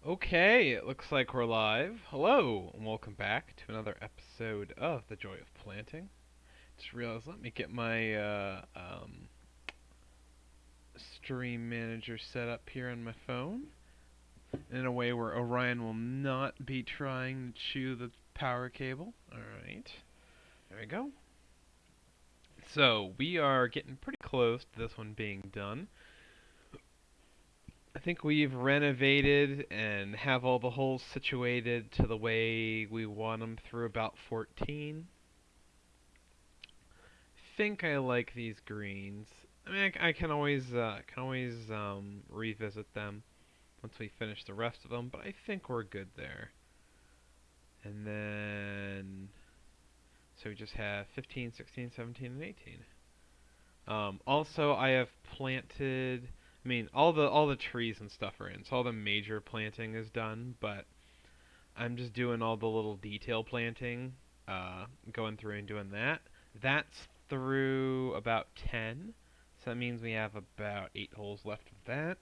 Okay, it looks like we're live. Hello, and welcome back to another episode of The Joy of Planting. Just realized, let me get my stream manager set up here on my phone in a way where Orion will not be trying to chew the power cable. Alright, there we go. So, we are getting pretty close to this one being done. I think we've renovated and have all the holes situated to the way we want them through about 14. Think I like these greens. I mean, I can always revisit them once we finish the rest of them, but I think we're good there. And then, so we just have 15, 16, 17, and 18. Also, I have planted. I mean, all the trees and stuff are in, so all the major planting is done. But I'm just doing all the little detail planting, going through and doing that. That's through about 10, so that means we have about 8 holes left of that.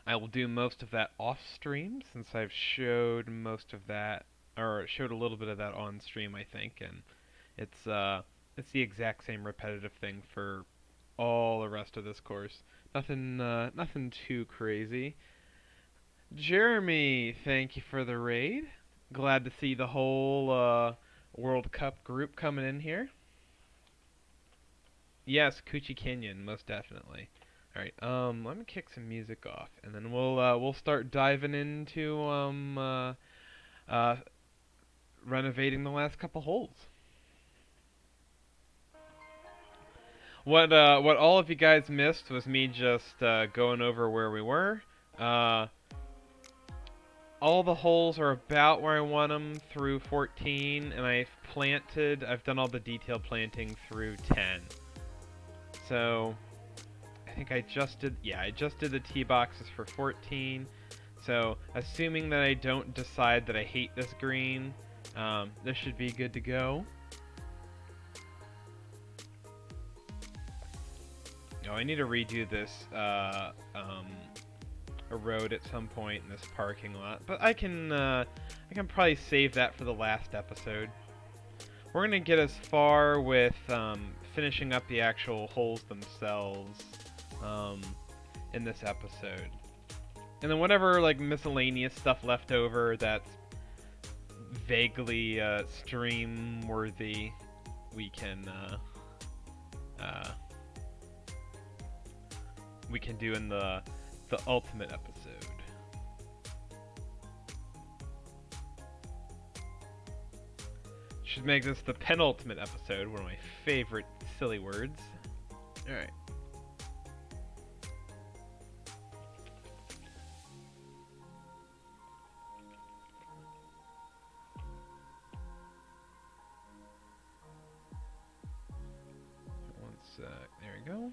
I will do most of that off stream since I've showed most of that, or showed a little bit of that on stream, I think, and it's it's the exact same repetitive thing for all the rest of this course. Nothing too crazy. Jeremy, thank you for the raid. Glad to see the whole World Cup group coming in here. Yes, Coochie Canyon, most definitely. All right, let me kick some music off, and then we'll start diving into uh, renovating the last couple holes. What all of you guys missed was me just going over where we were. Uh, all the holes are about where I want them through 14, and I've done all the detail planting through 10. So, I think I just did the tee boxes for 14. So, assuming that I don't decide that I hate this green, this should be good to go. Oh, I need to redo this a road at some point in this parking lot, but I can probably save that for the last episode. We're gonna get as far with finishing up the actual holes themselves in this episode, and then whatever like miscellaneous stuff left over that's vaguely stream worthy, we can do in the ultimate episode. Should make this the penultimate episode, one of my favorite silly words. Alright. One sec, there we go.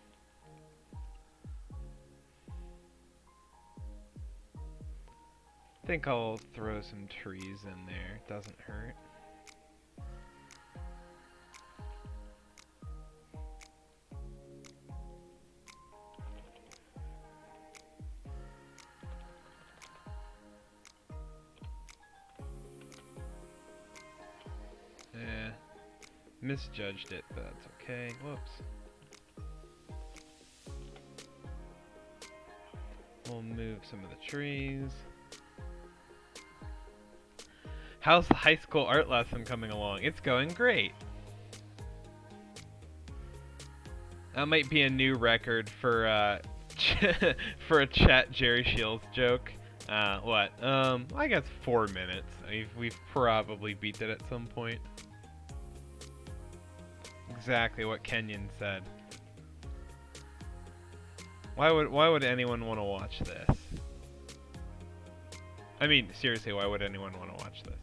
I think I'll throw some trees in there, doesn't hurt. Misjudged it, but that's okay. Whoops. We'll move some of the trees. How's the high school art lesson coming along? It's going great. That might be a new record for for a chat Jerry Shields joke. What? I guess 4 minutes. We've probably beat it at some point. Exactly what Kenyon said. Why would anyone want to watch this? I mean, seriously, why would anyone want to watch this?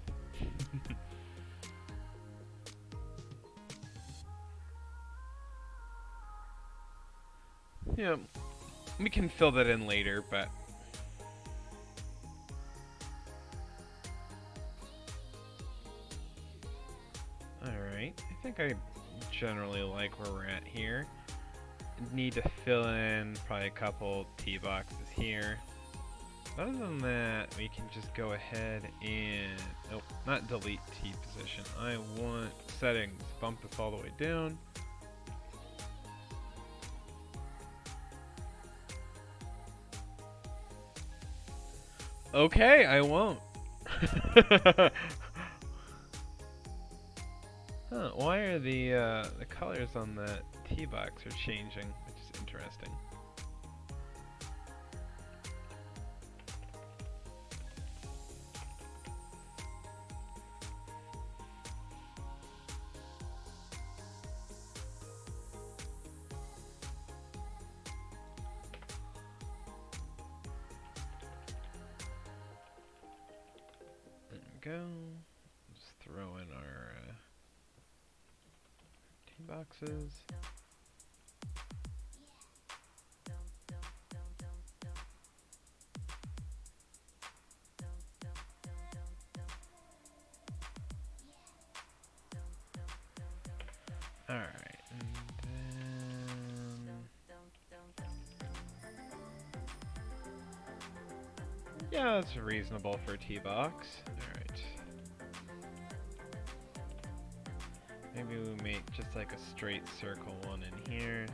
Yeah, we can fill that in later, but alright, I think I generally like where we're at here. Need to fill in probably a couple tee boxes here. Other than that, we can just go ahead and... Nope, not delete tee position. I want settings. Bump this all the way down. Okay, I won't. Huh, why are the colors on that tee box are changing, which is interesting. There we go. Just throw in our tee boxes. Alright, and then... Yeah, that's reasonable for a tee box. Alright. Maybe we make just like a straight circle one in here.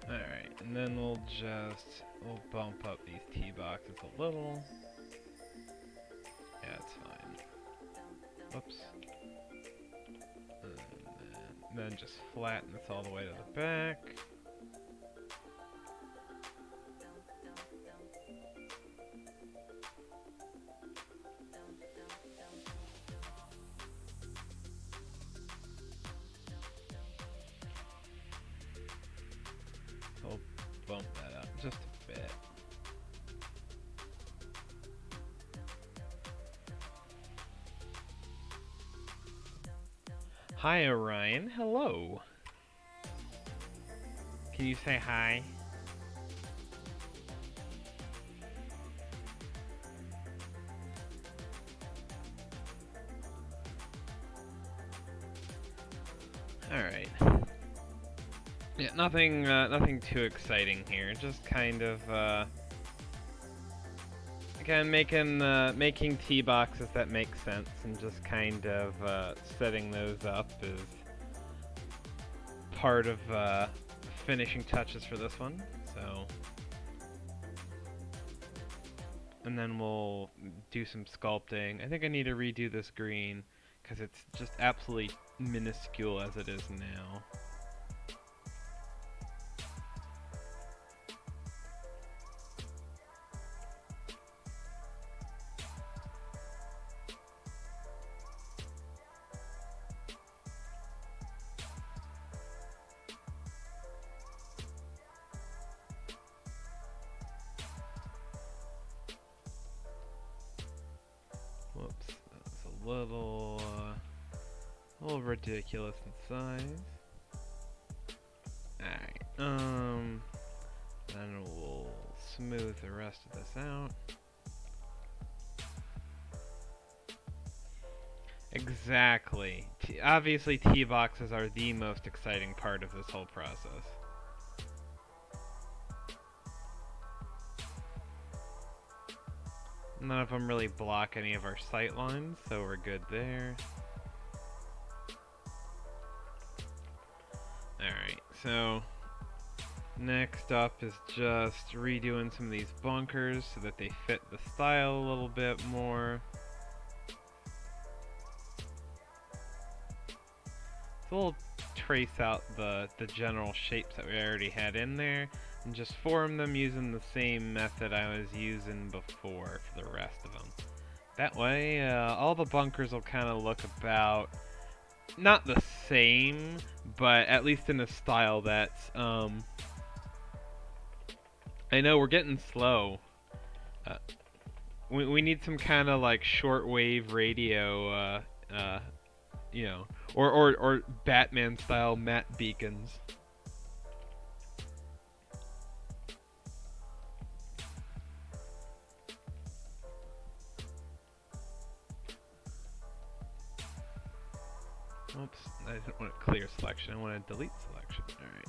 Alright, and then we'll bump up these tee boxes a little. Yeah, it's fine. Whoops. And then just flatten this all the way to the back. We'll bump that up just a bit. Hi, Orion. Hello. Can you say hi? Alright. Yeah, nothing too exciting here. Just kind of, again, making tee boxes that make sense, and just kind of setting those up is part of finishing touches for this one. So, and then we'll do some sculpting. I think I need to redo this green because it's just absolutely minuscule as it is now. Whoops, that's a little ridiculous in size. Alright, then we'll smooth the rest of this out. Exactly. Obviously, tee boxes are the most exciting part of this whole process. None of them really block any of our sight lines, so we're good there. Alright, so next up is just redoing some of these bunkers so that they fit the style a little bit more. So we'll trace out the general shapes that we already had in there and just form them using the same method I was using before for the rest of them. That way, all the bunkers will kind of look about not the same, but at least in a style that's I know we're getting slow. Uh, we need some kind of like shortwave radio, uh, or Batman style matte beacons. Oops, I didn't want to clear selection. I want to delete selection. All right.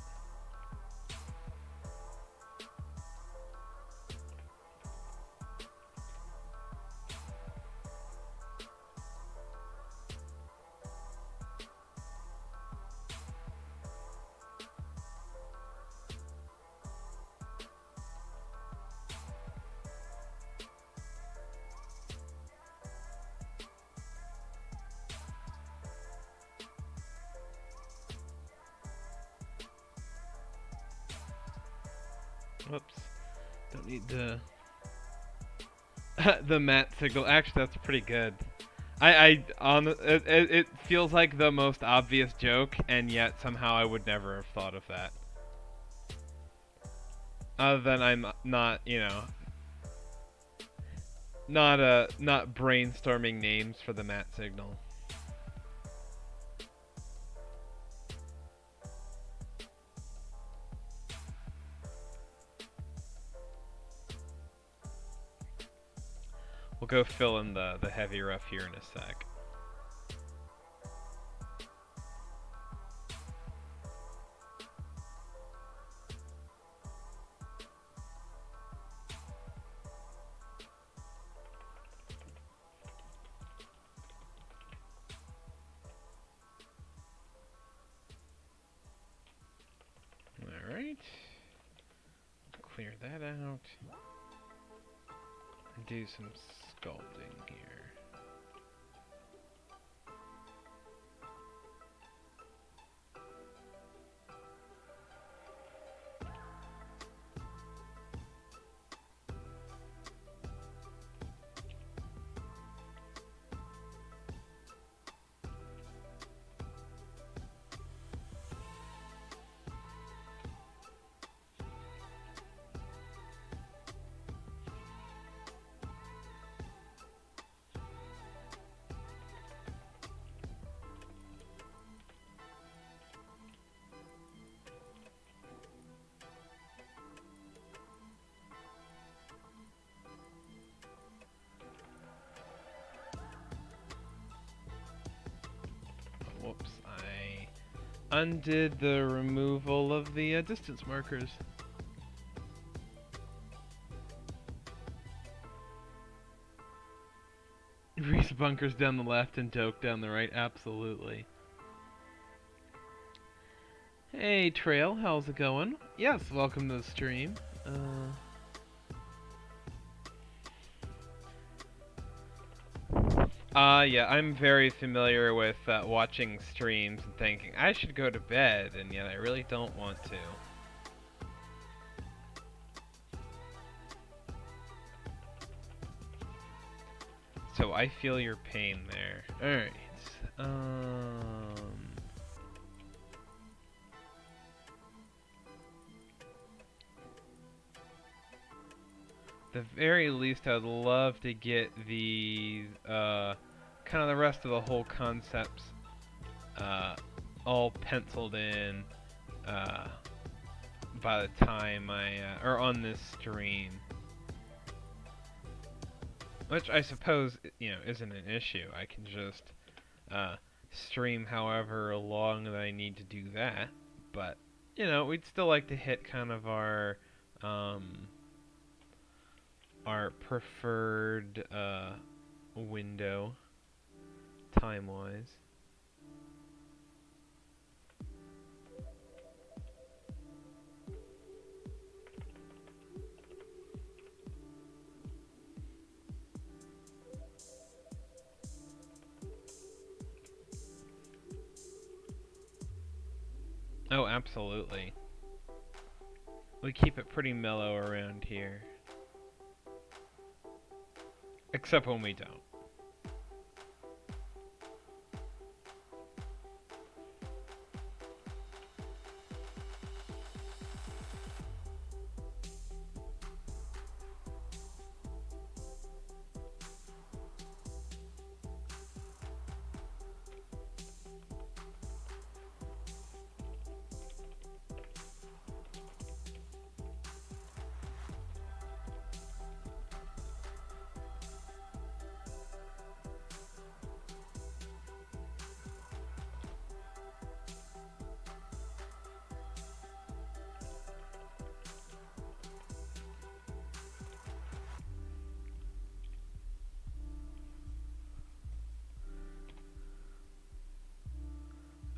Whoops. Don't need the the matte signal. Actually, that's pretty good. It feels like the most obvious joke, and yet somehow I would never have thought of that. Other than I'm not, not brainstorming names for the matte signal. We'll go fill in the heavy rough here in a sec. Alright. Clear that out. And do some sculpting here. Whoops, I undid the removal of the distance markers. Reese bunkers down the left and Doke down the right, absolutely. Hey Trail, how's it going? Yes, welcome to the stream. Yeah, I'm very familiar with watching streams and thinking, I should go to bed, and yet I really don't want to. So I feel your pain there. Alright. The very least, I'd love to get the kind of the rest of the whole concepts all penciled in by the time or on this stream, which I suppose isn't an issue. I can just stream however long that I need to do that, but we'd still like to hit kind of our preferred window time-wise. Oh, absolutely. We keep it pretty mellow around here. Except when we don't.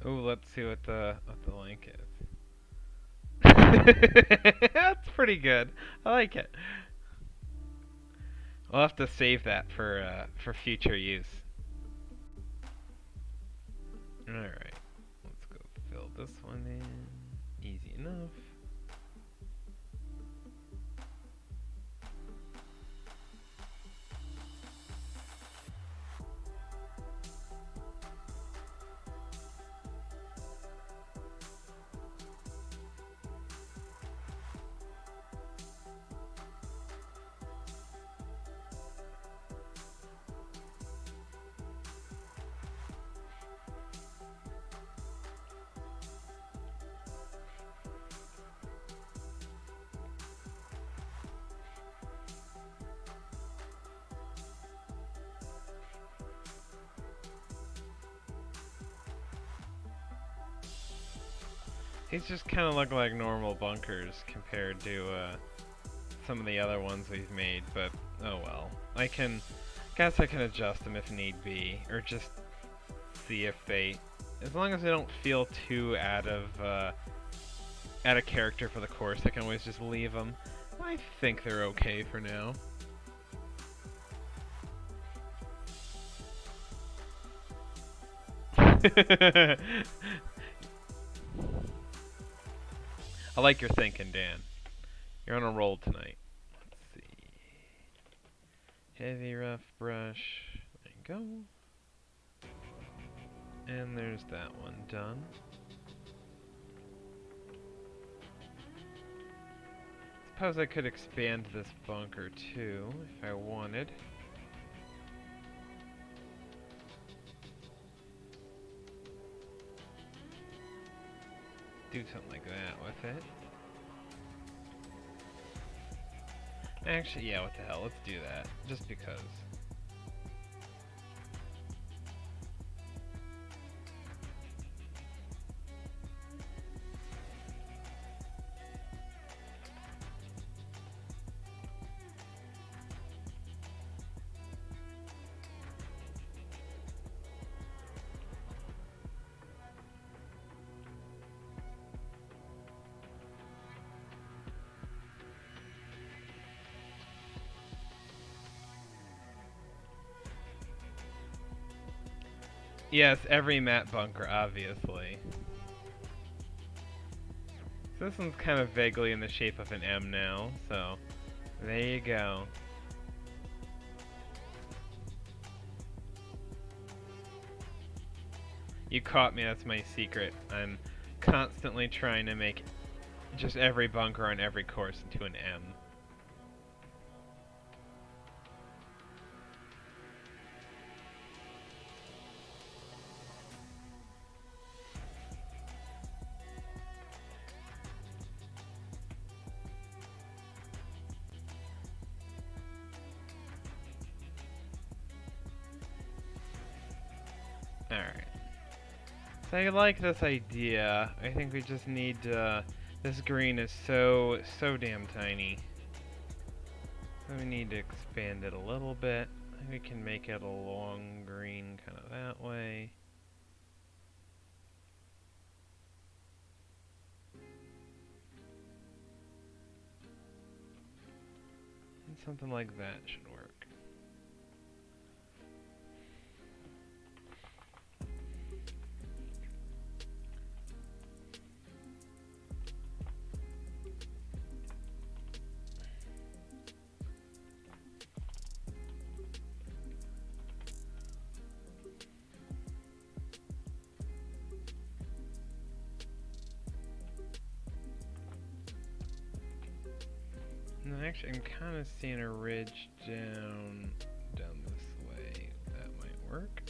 Oh, let's see what the link is. That's pretty good. I like it. We'll have to save that for future use. All right, let's go fill this one in. Easy enough. These just kind of look like normal bunkers compared to some of the other ones we've made, but oh well. Guess I can adjust them if need be, or just see if they, as long as they don't feel too out of character for the course, I can always just leave them. I think they're okay for now. I like your thinking, Dan. You're on a roll tonight. Let's see. Heavy rough brush. There you go. And there's that one done. Suppose I could expand this bunker too, if I wanted. Do something like that with it. Actually, yeah, what the hell, let's do that. Just because. Yes, every mat bunker, obviously. So this one's kind of vaguely in the shape of an M now, so there you go. You caught me, that's my secret. I'm constantly trying to make just every bunker on every course into an M. Alright. So I like this idea. I think we just need, this green is so damn tiny. So we need to expand it a little bit. I think we can make it a long green kind of that way. And something like that should work. No, actually, I'm kind of seeing a ridge down this way. That might work.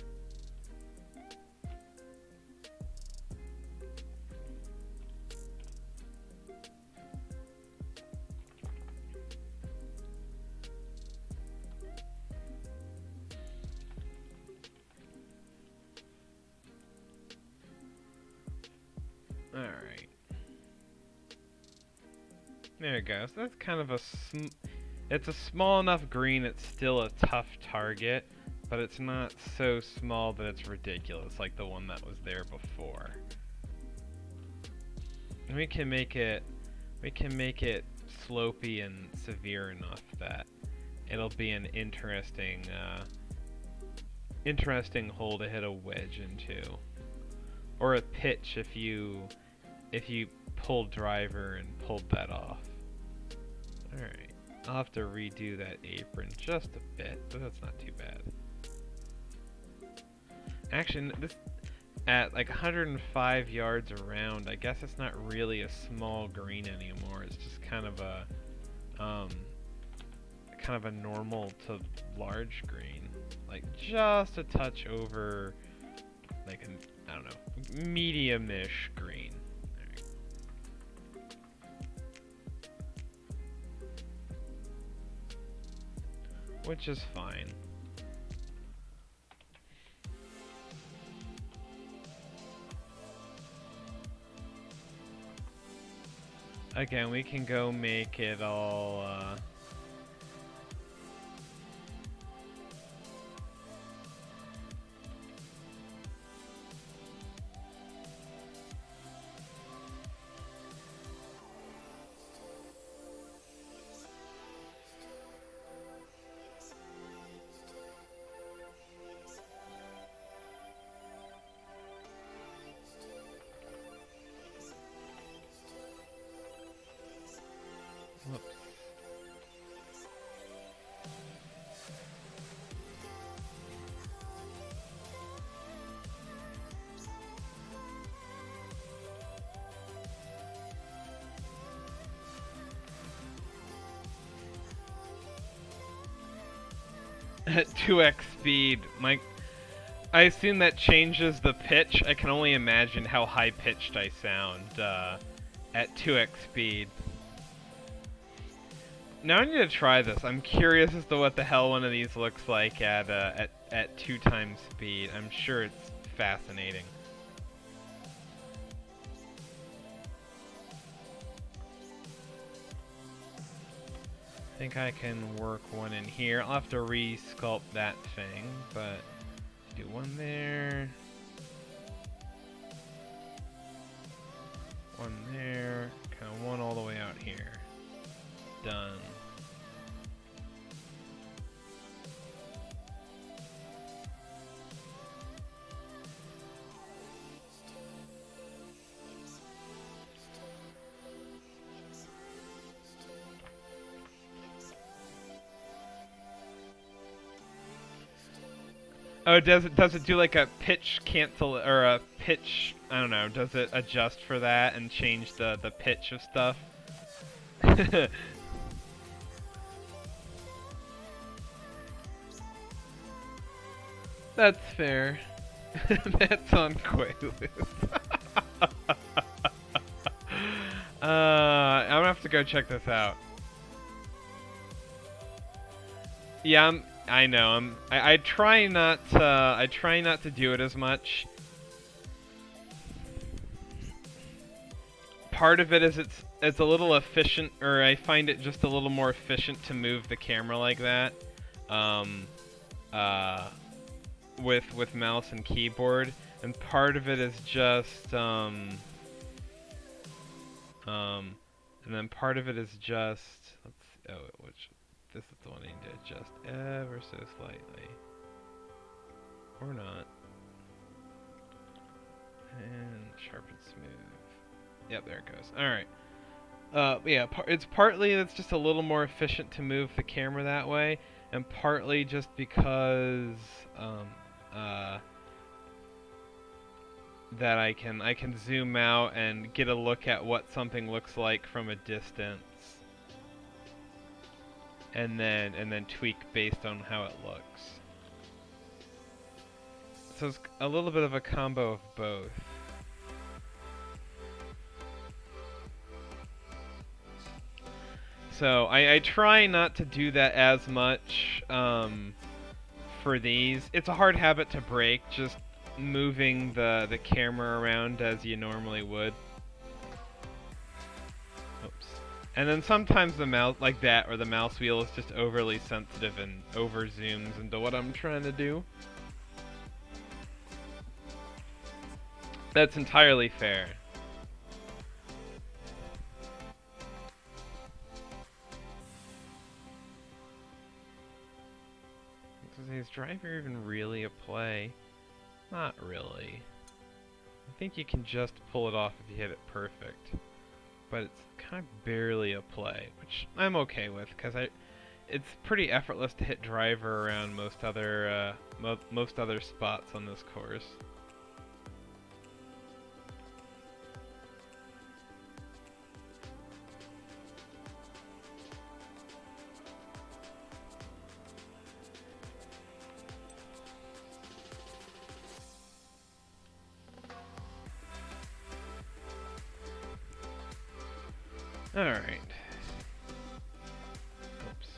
Alright. There it goes. That's kind of it's a small enough green, it's still a tough target, but it's not so small that it's ridiculous like the one that was there before. And we can make it slopey and severe enough that it'll be an interesting hole to hit a wedge into, or a pitch if you pulled driver and pulled that off. All right, I'll have to redo that apron just a bit, but that's not too bad. Actually, this at like 105 yards around, I guess it's not really a small green anymore. It's just kind of a normal to large green, like just a touch over, like an, I don't know, medium-ish green. Which is fine. Again, we can go make it all, whoops. At 2x speed, I assume that changes the pitch. I can only imagine how high-pitched I sound at 2x speed. Now I need to try this. I'm curious as to what the hell one of these looks like at 2 times speed. I'm sure it's fascinating. I think I can work one in here. I'll have to re-sculpt that thing, but do one there. One there. Kind of one all the way out here. Done. Oh, does it do like a pitch cancel or a pitch? I don't know. Does it adjust for that and change the pitch of stuff? That's fair. That's on Quaaludes. I'm gonna have to go check this out. Yeah, I know. I try not to do it as much. Part of it is it's a little efficient, or I find it just a little more efficient to move the camera like that. With mouse and keyboard, and part of it is just and then part of it is just this is the one I need to adjust ever so slightly, or not, and sharpen smooth. Yep, there it goes. All right. Yeah, it's partly it's just a little more efficient to move the camera that way, and partly just because that I can zoom out and get a look at what something looks like from a distance, and then tweak based on how it looks. So it's a little bit of a combo of both. So I try not to do that as much for these. It's a hard habit to break, just moving the camera around as you normally would. Oops. And then sometimes the mouse, like that, or the mouse wheel is just overly sensitive and over zooms into what I'm trying to do. That's entirely fair. Is driver even really a play? Not really. I think you can just pull it off if you hit it perfect. But it's kind of barely a play, which I'm okay with, because it's pretty effortless to hit driver around most other spots on this course. Alright. Oops.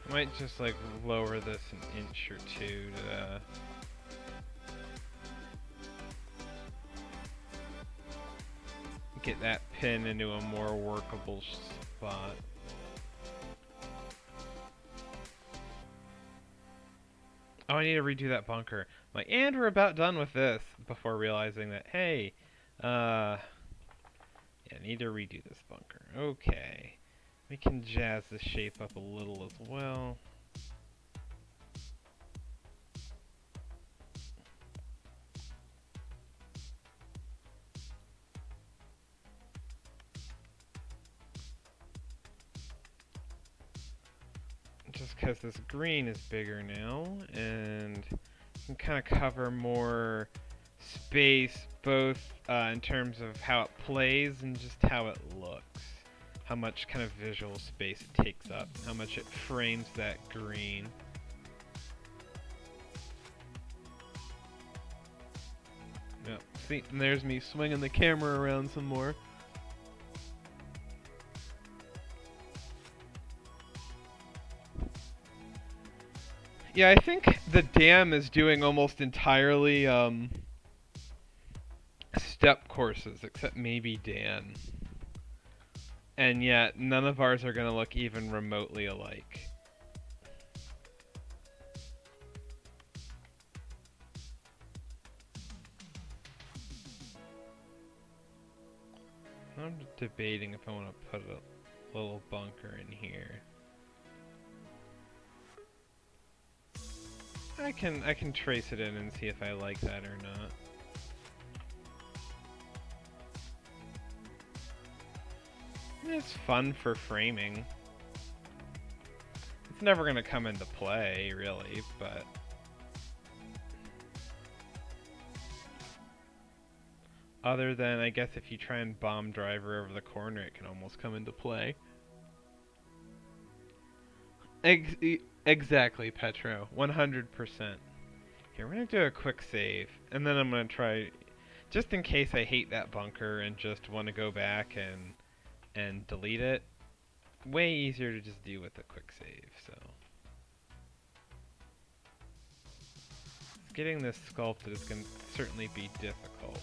I might just like lower this an inch or two to get that pin into a more workable spot. Oh, I need to redo that bunker. And we're about done with this before realizing that, hey, yeah, I need to redo this bunker. Okay. We can jazz the shape up a little as well. Just because this green is bigger now, and can kind of cover more space, both in terms of how it plays and just how it looks. How much kind of visual space it takes up, how much it frames that green. Yep. See, and there's me swinging the camera around some more. Yeah, I think the dam is doing almost entirely step courses, except maybe Dan. And yet, none of ours are going to look even remotely alike. I'm debating if I want to put a little bunker in here. I can trace it in and see if I like that or not. It's fun for framing. It's never going to come into play, really, but... Other than, I guess, if you try and bomb driver over the corner, it can almost come into play. Exactly, Petro. 100%. Here, we're going to do a quick save, and then I'm going to try... Just in case I hate that bunker and just want to go back and delete it, way easier to just do with a quick save, so. Getting this sculpted is going to certainly be difficult.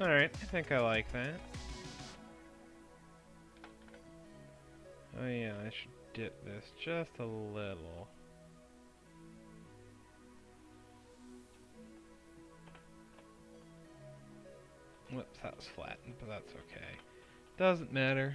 Alright, I think I like that. Oh yeah, I should dip this just a little. Whoops, that was flattened, but that's okay. Doesn't matter.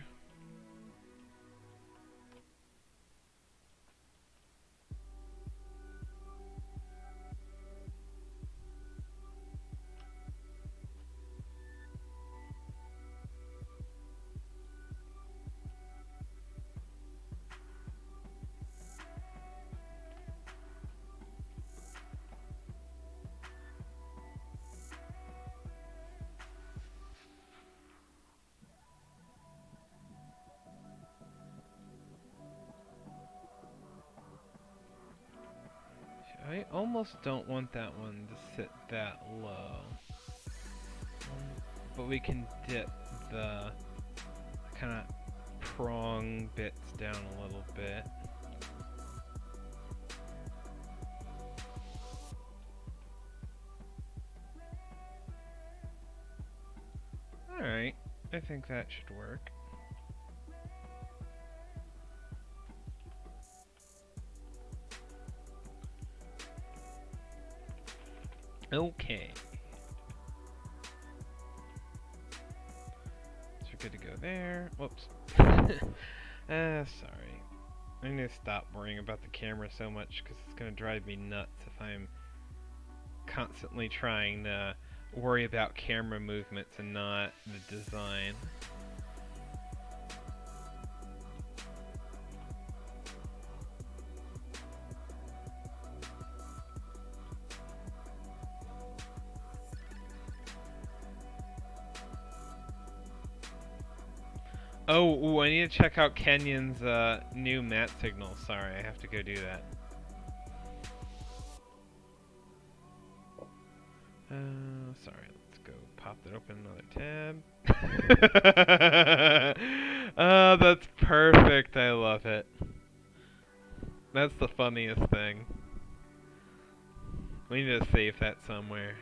almost don't want that one to sit that low. But we can dip the kind of prong bits down a little bit. Alright, I think that should work. Okay. So we're good to go there. Whoops. Sorry. I need to stop worrying about the camera so much because it's going to drive me nuts if I'm constantly trying to worry about camera movements and not the design. Oh, ooh, I need to check out Kenyon's new mat signal. Sorry, I have to go do that. Sorry, let's go pop that open another tab. Oh, that's perfect. I love it. That's the funniest thing. We need to save that somewhere.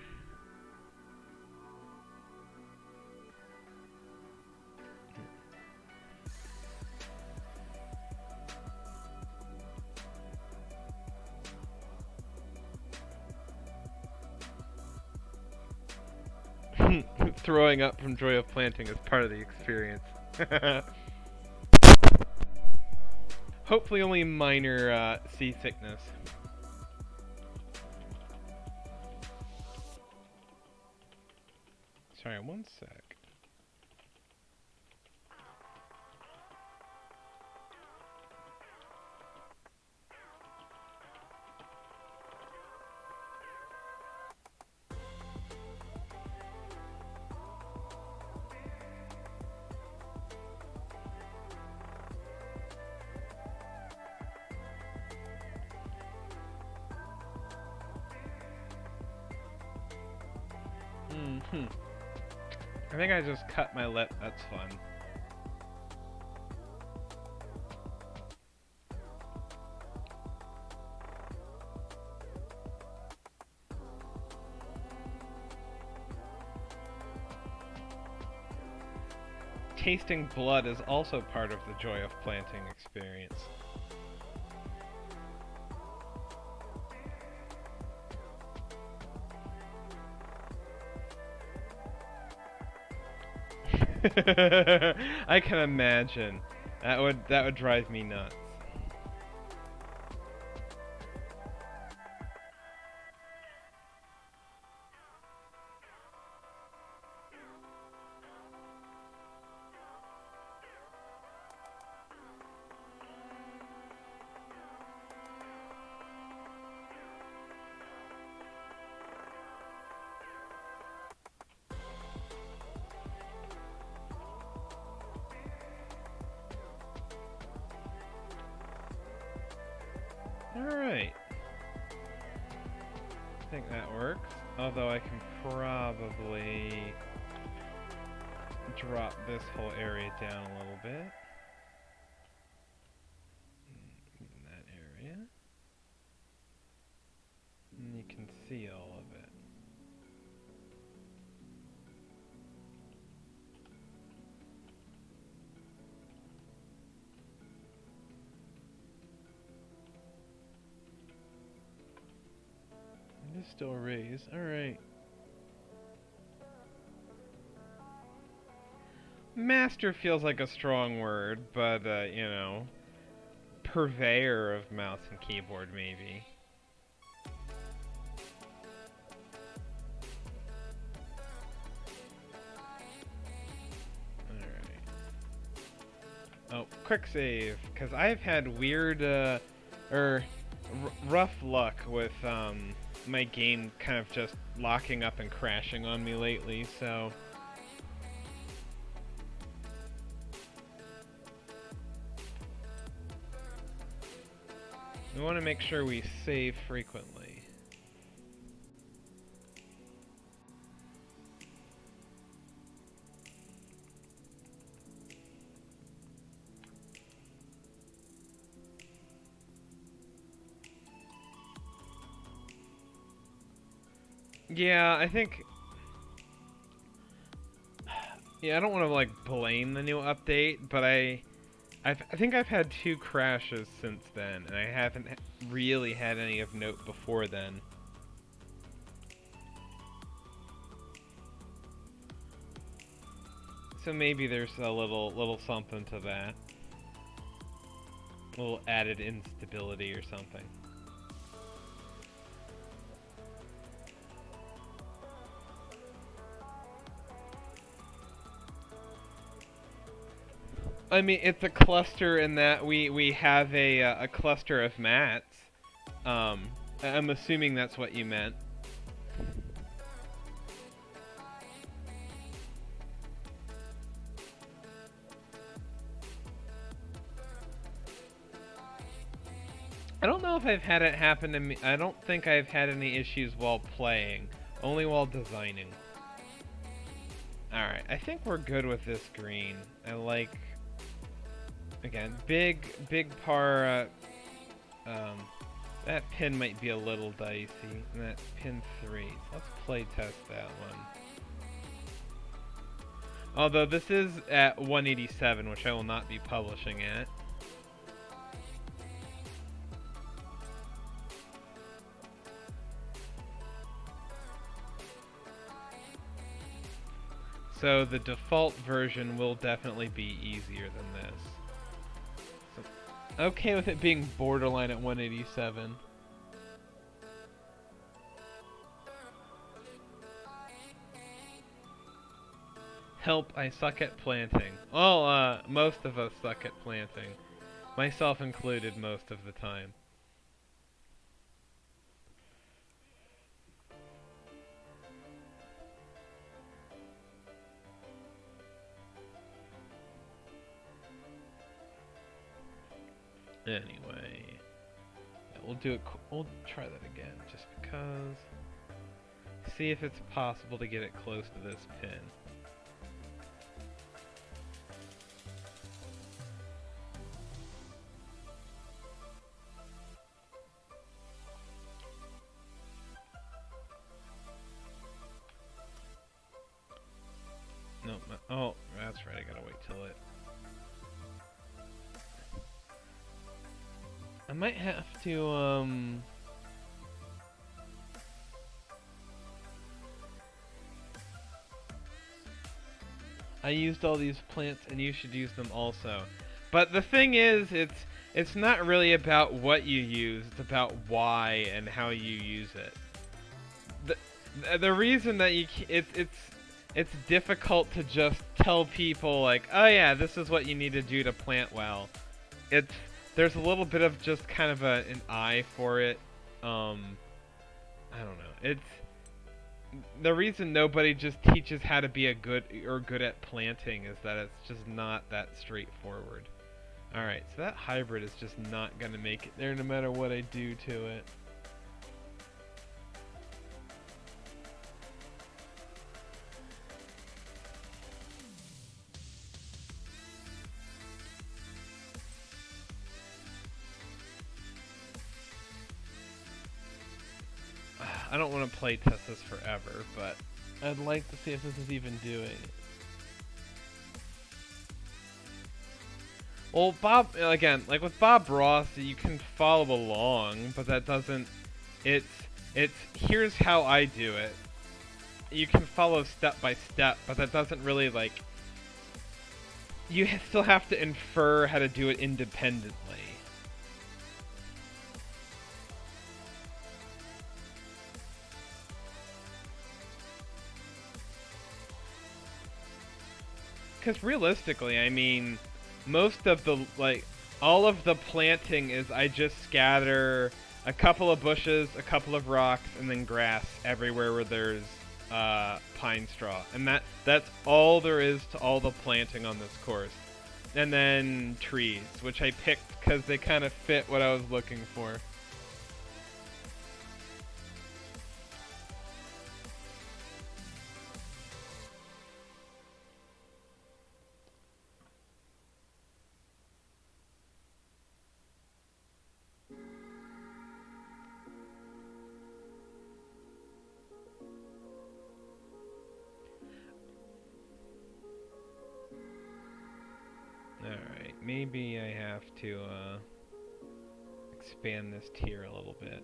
Throwing up from joy of planting is part of the experience. Hopefully only minor seasickness. Sorry, one sec. I think I just cut my lip. That's fun. Tasting blood is also part of the joy of planting experience. I can imagine. That would drive me nuts. Alright. I think that works. Although I can probably drop this whole area down a little bit. In that area. And you can see all of it. It is still raised. Alright. Master feels like a strong word, but, you know, purveyor of mouse and keyboard, maybe. Alright. Oh, quick save, because I've had weird, rough luck with, my game kind of just locking up and crashing on me lately, so... we want to make sure we save frequently. Yeah, I think. Yeah, I don't want to like blame the new update, but I think I've had two crashes since then, and I haven't really had any of note before then. So maybe there's a little something to that. A little added instability or something. I mean, it's a cluster in that we have a cluster of mats. Um, I'm assuming that's what you meant. I don't know if I've had it happen to me. I don't think I've had any issues while playing, only while designing. Alright, I think we're good with this green. I like, again, big par, that pin might be a little dicey, and that's pin 3. Let's play test that one. Although this is at 187, which I will not be publishing at. So the default version will definitely be easier than this. So, okay with it being borderline at 187. Help, I suck at planting. Well, most of us suck at planting. Myself included most of the time. Anyway, yeah, we'll do it. We'll try that again, just because. See if it's possible to get it close to this pin. No, oh, that's right. I gotta wait till it. I might have to I used all these plants and you should use them also. But the thing is, it's not really about what you use, it's about why and how you use it. The reason that it's difficult to just tell people like, "Oh yeah, this is what you need to do to plant well." It's there's a little bit of just kind of an eye for it. I don't know. It's the reason nobody just teaches how to be a good at planting is that it's just not that straightforward. Alright, so that hybrid is just not gonna make it there no matter what I do to it. I don't want to play test this forever, but I'd like to see if this is even doing it. Well, Bob, again, like with Bob Ross, you can follow along, but that doesn't, it's, here's how I do it. You can follow step by step, but that doesn't really, like, you still have to infer how to do it independently. Because realistically, I mean, most of the, like, all of the planting is I just scatter a couple of bushes, a couple of rocks, and then grass everywhere where there's pine straw. And that's all there is to all the planting on this course. And then trees, which I picked because they kind of fit what I was looking for. maybe I have to expand this tier a little bit.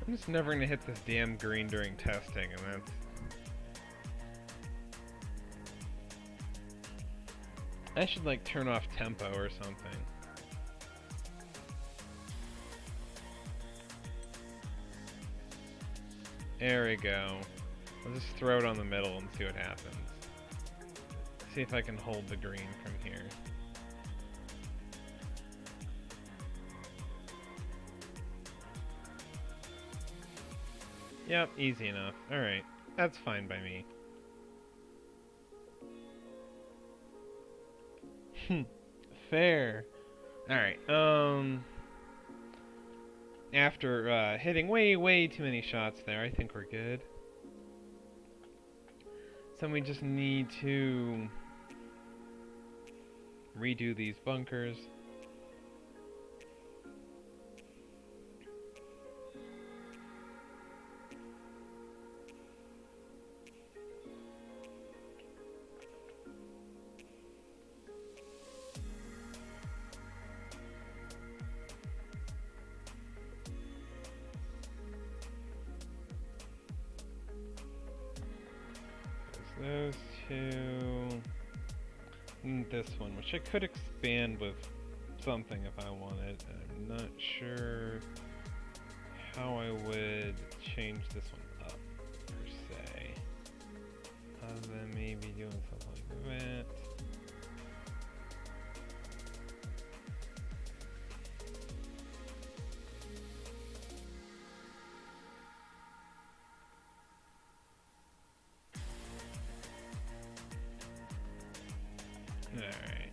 I'm just never gonna hit this damn green during testing, and that's... I should, like, turn off tempo or something. There we go. I'll just throw it on the middle and see what happens. See if I can hold the green from here. Yep, easy enough. Alright, that's fine by me. Fair. Alright, after hitting way too many shots there, I think we're good. So we just need to redo these bunkers. Those two, and this one, which I could expand with something if I wanted. I'm not sure how I would change this one up, per se. Other than maybe doing something like that. Alright.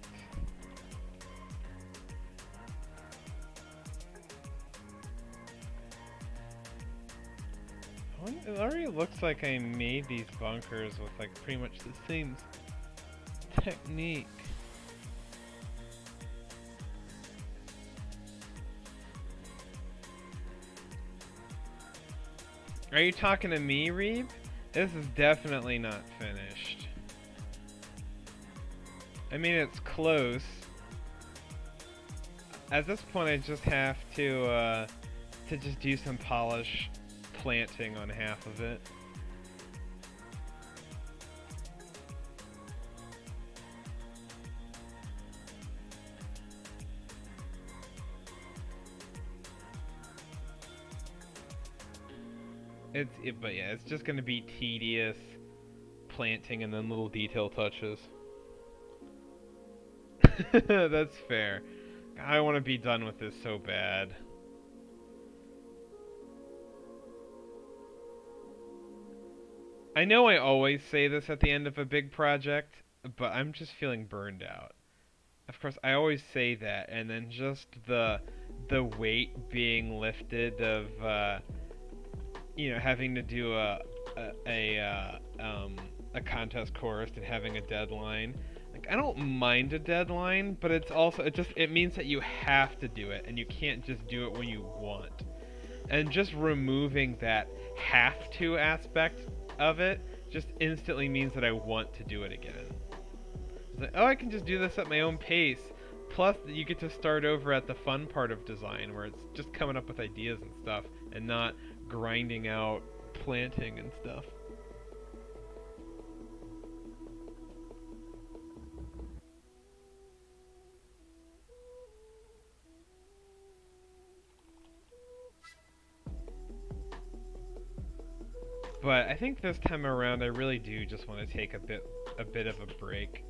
It already looks like I made these bunkers with like pretty much the same technique. Are you talking to me, Reeb? This is definitely not finished. I mean, it's close. At this point, I just have to just do some polish planting on half of it. But yeah, it's just gonna be tedious planting and then little detail touches. That's fair. I want to be done with this so bad. I know I always say this at the end of a big project, but I'm just feeling burned out. Of course, I always say that, and then just the weight being lifted of you know, having to do a contest course and having a deadline. Like, I don't mind a deadline, but it's also it means that you have to do it, and you can't just do it when you want. And just removing that have to aspect of it just instantly means that I want to do it again. It's like, oh, I can just do this at my own pace. Plus, you get to start over at the fun part of design, where it's just coming up with ideas and stuff, and not grinding out planting and stuff. But I think this time around I really do just want to take a bit of a break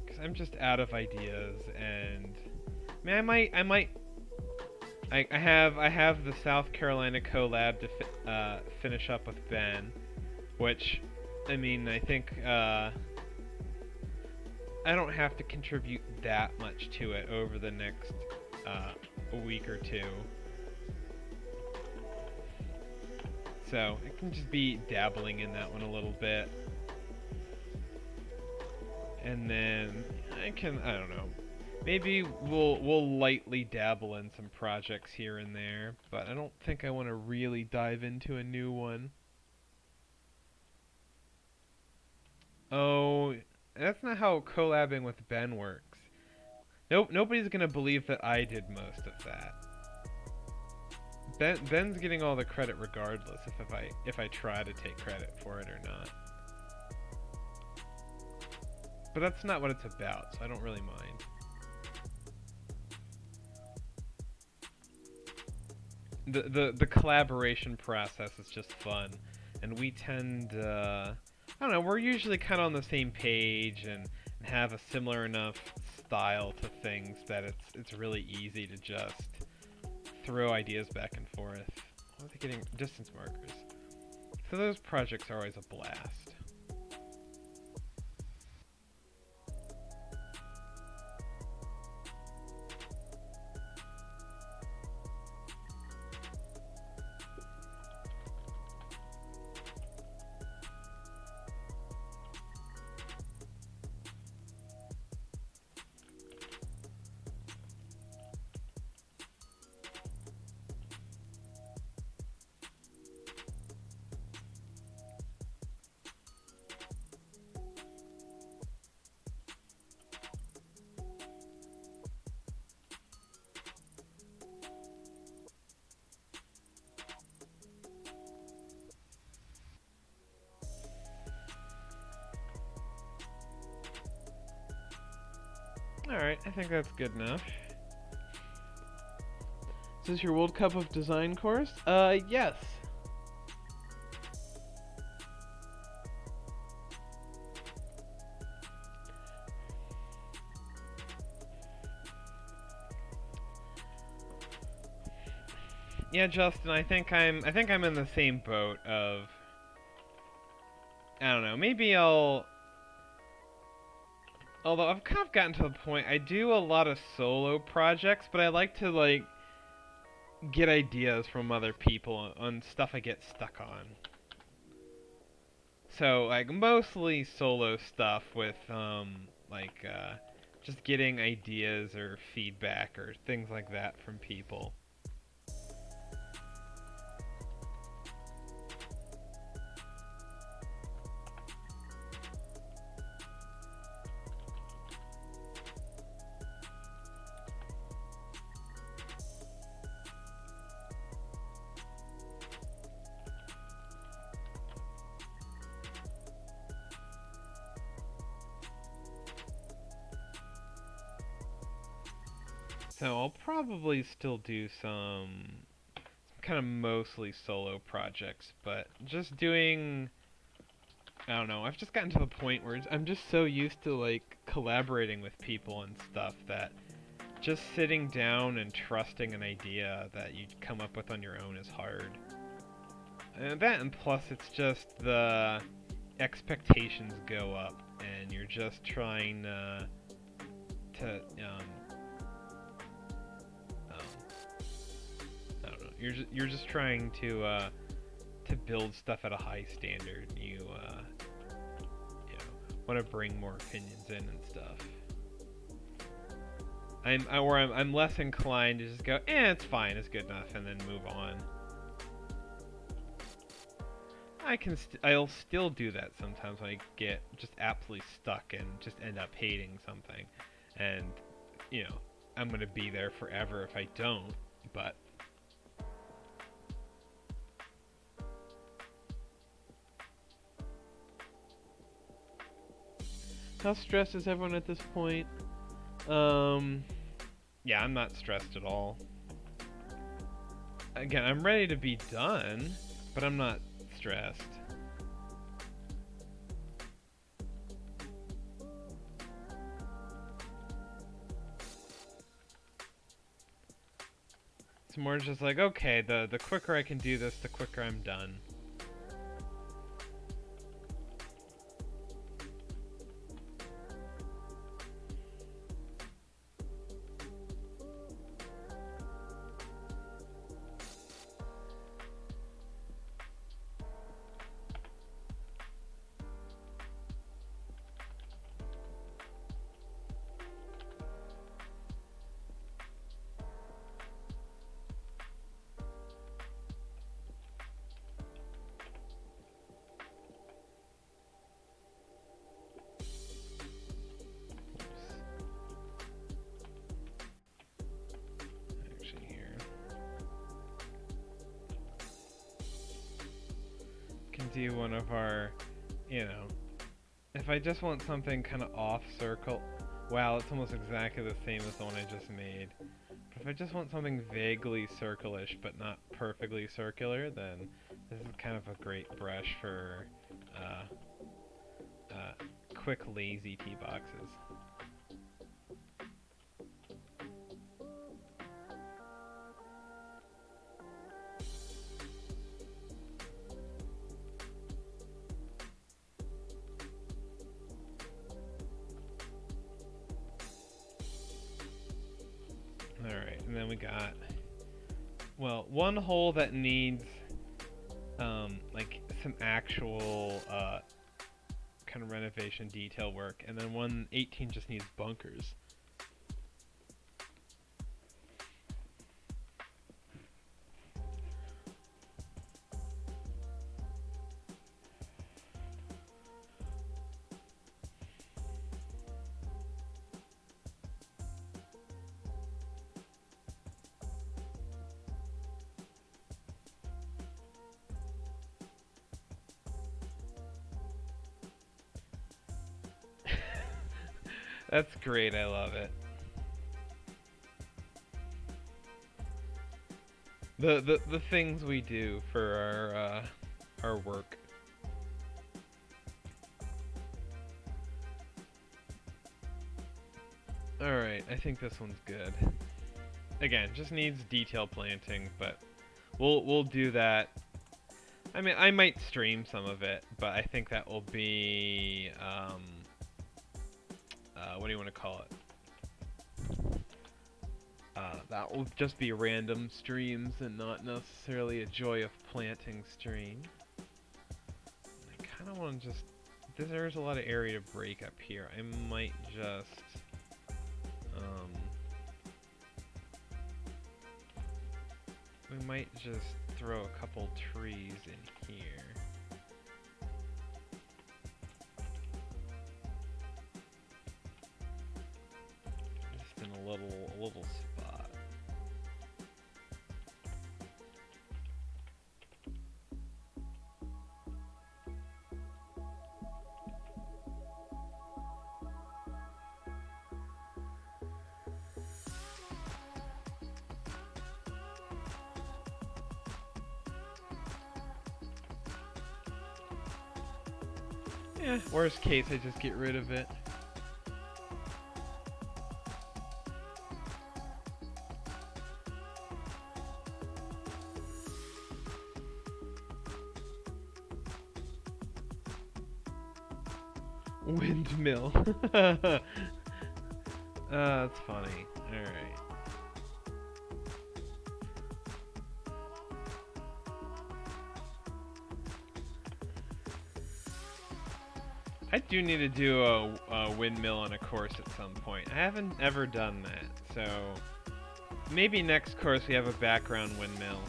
because I'm just out of ideas. And I mean, I have the South Carolina collab to finish up with Ben, which I mean I think I don't have to contribute that much to it over the next a week or two. So I can just be dabbling in that one a little bit. And then I don't know. Maybe we'll lightly dabble in some projects here and there, but I don't think I want to really dive into a new one. Oh, that's not how collabing with Ben works. Nope, nobody's gonna believe that I did most of that. Ben's getting all the credit regardless if I try to take credit for it or not. But that's not what it's about, so I don't really mind. The collaboration process is just fun, and we tend I don't know, we're usually kind of on the same page and have a similar enough style to things that it's really easy to just throw ideas back and forth. What are they getting? Distance markers. So those projects are always a blast. Alright, I think that's good enough. Is this your World Cup of Design course? Yes. Yeah, Justin, I think I'm in the same boat of I don't know, maybe although I've kind of gotten to the point I do a lot of solo projects, but I like to get ideas from other people on stuff I get stuck on. So like mostly solo stuff with just getting ideas or feedback or things like that from people. So I'll probably still do some kind of mostly solo projects, but just doing I don't know. I've just gotten to the point where I'm just so used to collaborating with people and stuff that just sitting down and trusting an idea that you come up with on your own is hard. And that, and plus it's just the expectations go up, and you're just trying to I don't know. You're just trying to build stuff at a high standard. You want to bring more opinions in and stuff. I'm less inclined to just go, it's fine, it's good enough, and then move on. I'll still do that sometimes when I get just absolutely stuck and just end up hating something, and I'm gonna be there forever if I don't. But how stressed is everyone at this point? Yeah, I'm not stressed at all. Again, I'm ready to be done, but I'm not stressed. It's more just like, okay, the quicker I can do this, the quicker I'm done. Can do one of our, you know, if I just want something kind of off circle, wow, it's almost exactly the same as the one I just made. But if I just want something vaguely circle-ish but not perfectly circular, then this is kind of a great brush for quick, lazy tee boxes. Alright, and then we got, well, one hole that needs, like, some actual, kind of renovation detail work, and then 118 just needs bunkers. That's great, I love it. The things we do for our work. Alright, I think this one's good. Again, just needs detail planting, but we'll do that. I mean, I might stream some of it, but I think that will be what do you want to call it? That will just be random streams and not necessarily a Joy of Planting stream. I kind of want to just... There's a lot of area to break up here. I might just... we might just throw a couple trees in here. Just in a little spot. Yeah, worst case, I just get rid of it. Windmill. That's funny. Alright. I do need to do a windmill on a course at some point. I haven't ever done that, so maybe next course we have a background windmill.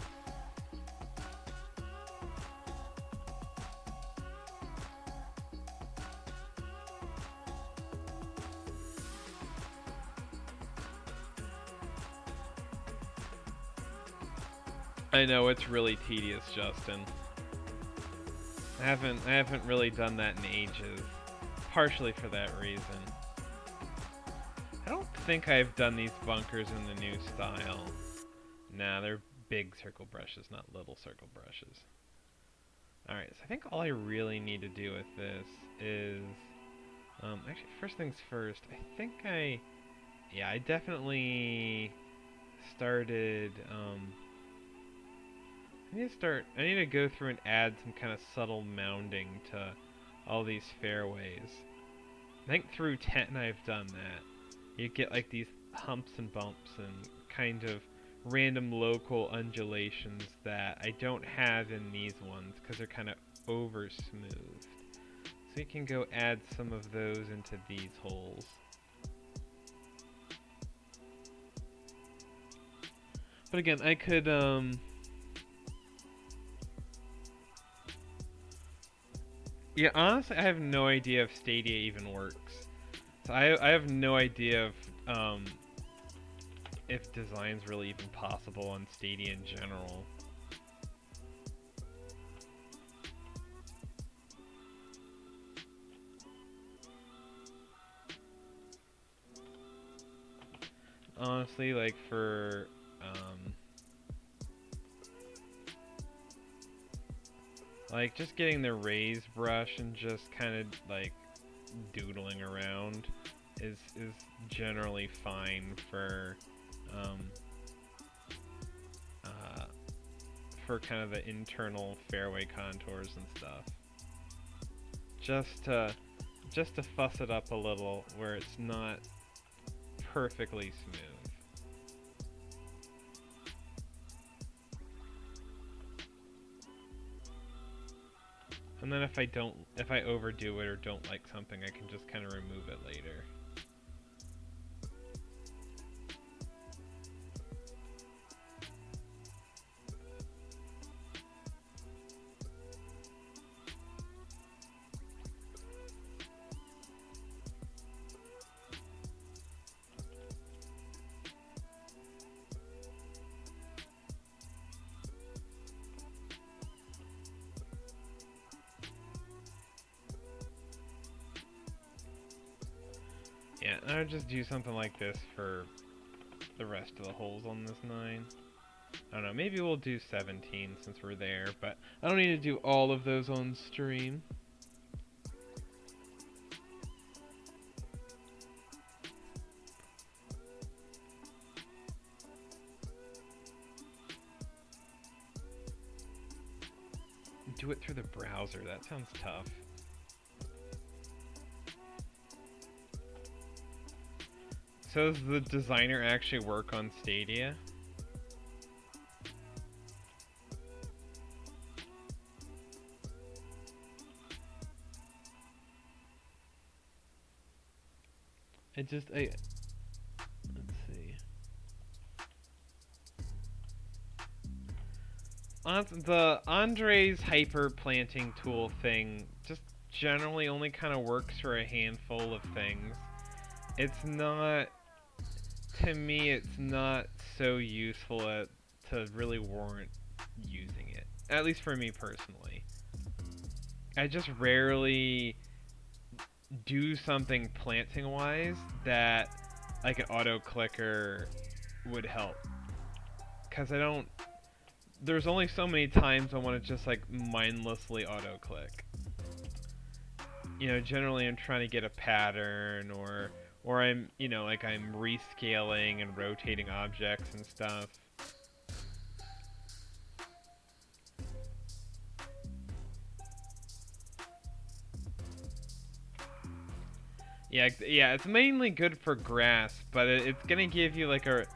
I know, it's really tedious, Justin. I haven't really done that in ages. Partially for that reason. I don't think I've done these bunkers in the new style. Nah, they're big circle brushes, not little circle brushes. Alright, so I think all I really need to do with this is... actually, first things first, yeah, I definitely started, I need to go through and add some kind of subtle mounding to all these fairways. I think through 10 I've done that. You get like these humps and bumps and kind of random local undulations that I don't have in these ones because they're kind of over smooth. So you can go add some of those into these holes. But again, I could yeah, honestly, I have no idea if Stadia even works. So I have no idea if design's really even possible on Stadia in general. Honestly, like for like just getting the raise brush and just kind of like doodling around is generally fine um, uh, for kind of the internal fairway contours and stuff. Just to fuss it up a little where it's not perfectly smooth. And then if I overdo it or don't like something, I can just kind of remove it later. Yeah, I would just do something like this for the rest of the holes on this 9. I don't know, maybe we'll do 17 since we're there, but I don't need to do all of those on stream. Do it through the browser, that sounds tough. So does the designer actually work on Stadia? Let's see. The Andre's hyper planting tool thing just generally only kind of works for a handful of things. It's not, to me, it's not so useful to really warrant using it. At least for me personally. I just rarely do something planting wise that like an auto clicker would help. Because there's only so many times I want to just like mindlessly auto click. You know, generally I'm trying to get a pattern or I'm, you know, like I'm rescaling and rotating objects and stuff. Yeah, it's mainly good for grass, but it's gonna give you like it's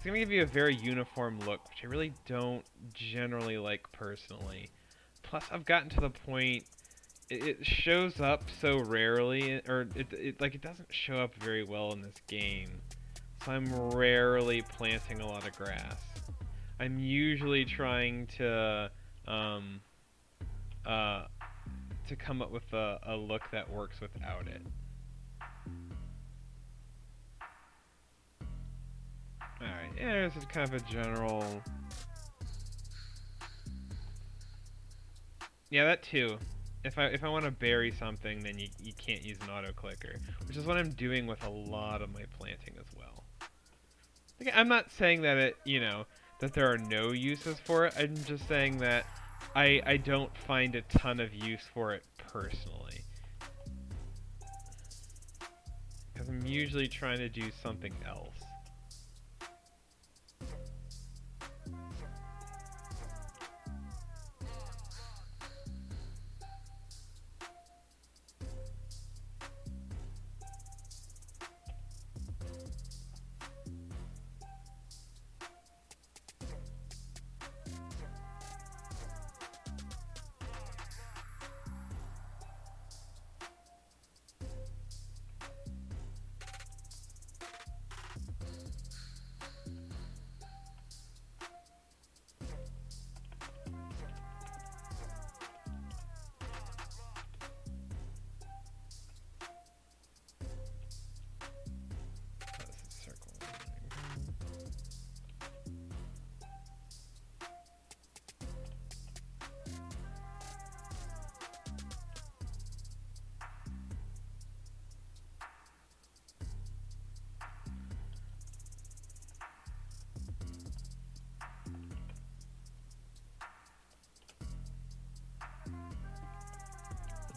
gonna give you a very uniform look, which I really don't generally like personally. Plus, I've gotten to the point it shows up so rarely, or it doesn't show up very well in this game. So I'm rarely planting a lot of grass. I'm usually trying um, uh, to come up with a look that works without it. Alright, yeah, this is kind of a general... Yeah, that too. If I want to bury something, then you can't use an auto clicker, which is what I'm doing with a lot of my planting as well. Like, I'm not saying that that there are no uses for it. I'm just saying that I don't find a ton of use for it personally. Because I'm usually trying to do something else.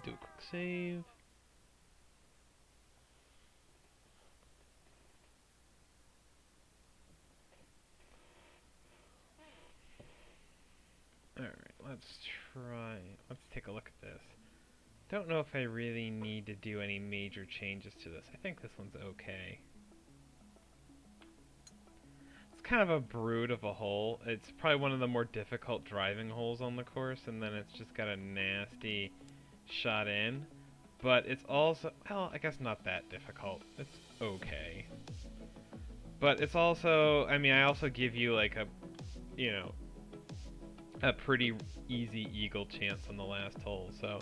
Do a quick save. Alright, let's take a look at this. Don't know if I really need to do any major changes to this. I think this one's okay. It's kind of a brood of a hole. It's probably one of the more difficult driving holes on the course, and then it's just got a nasty shot in. But it's also, well, I guess not that difficult. It's okay. But it's also, I mean, I also give you like a, you know, a pretty easy eagle chance on the last hole, so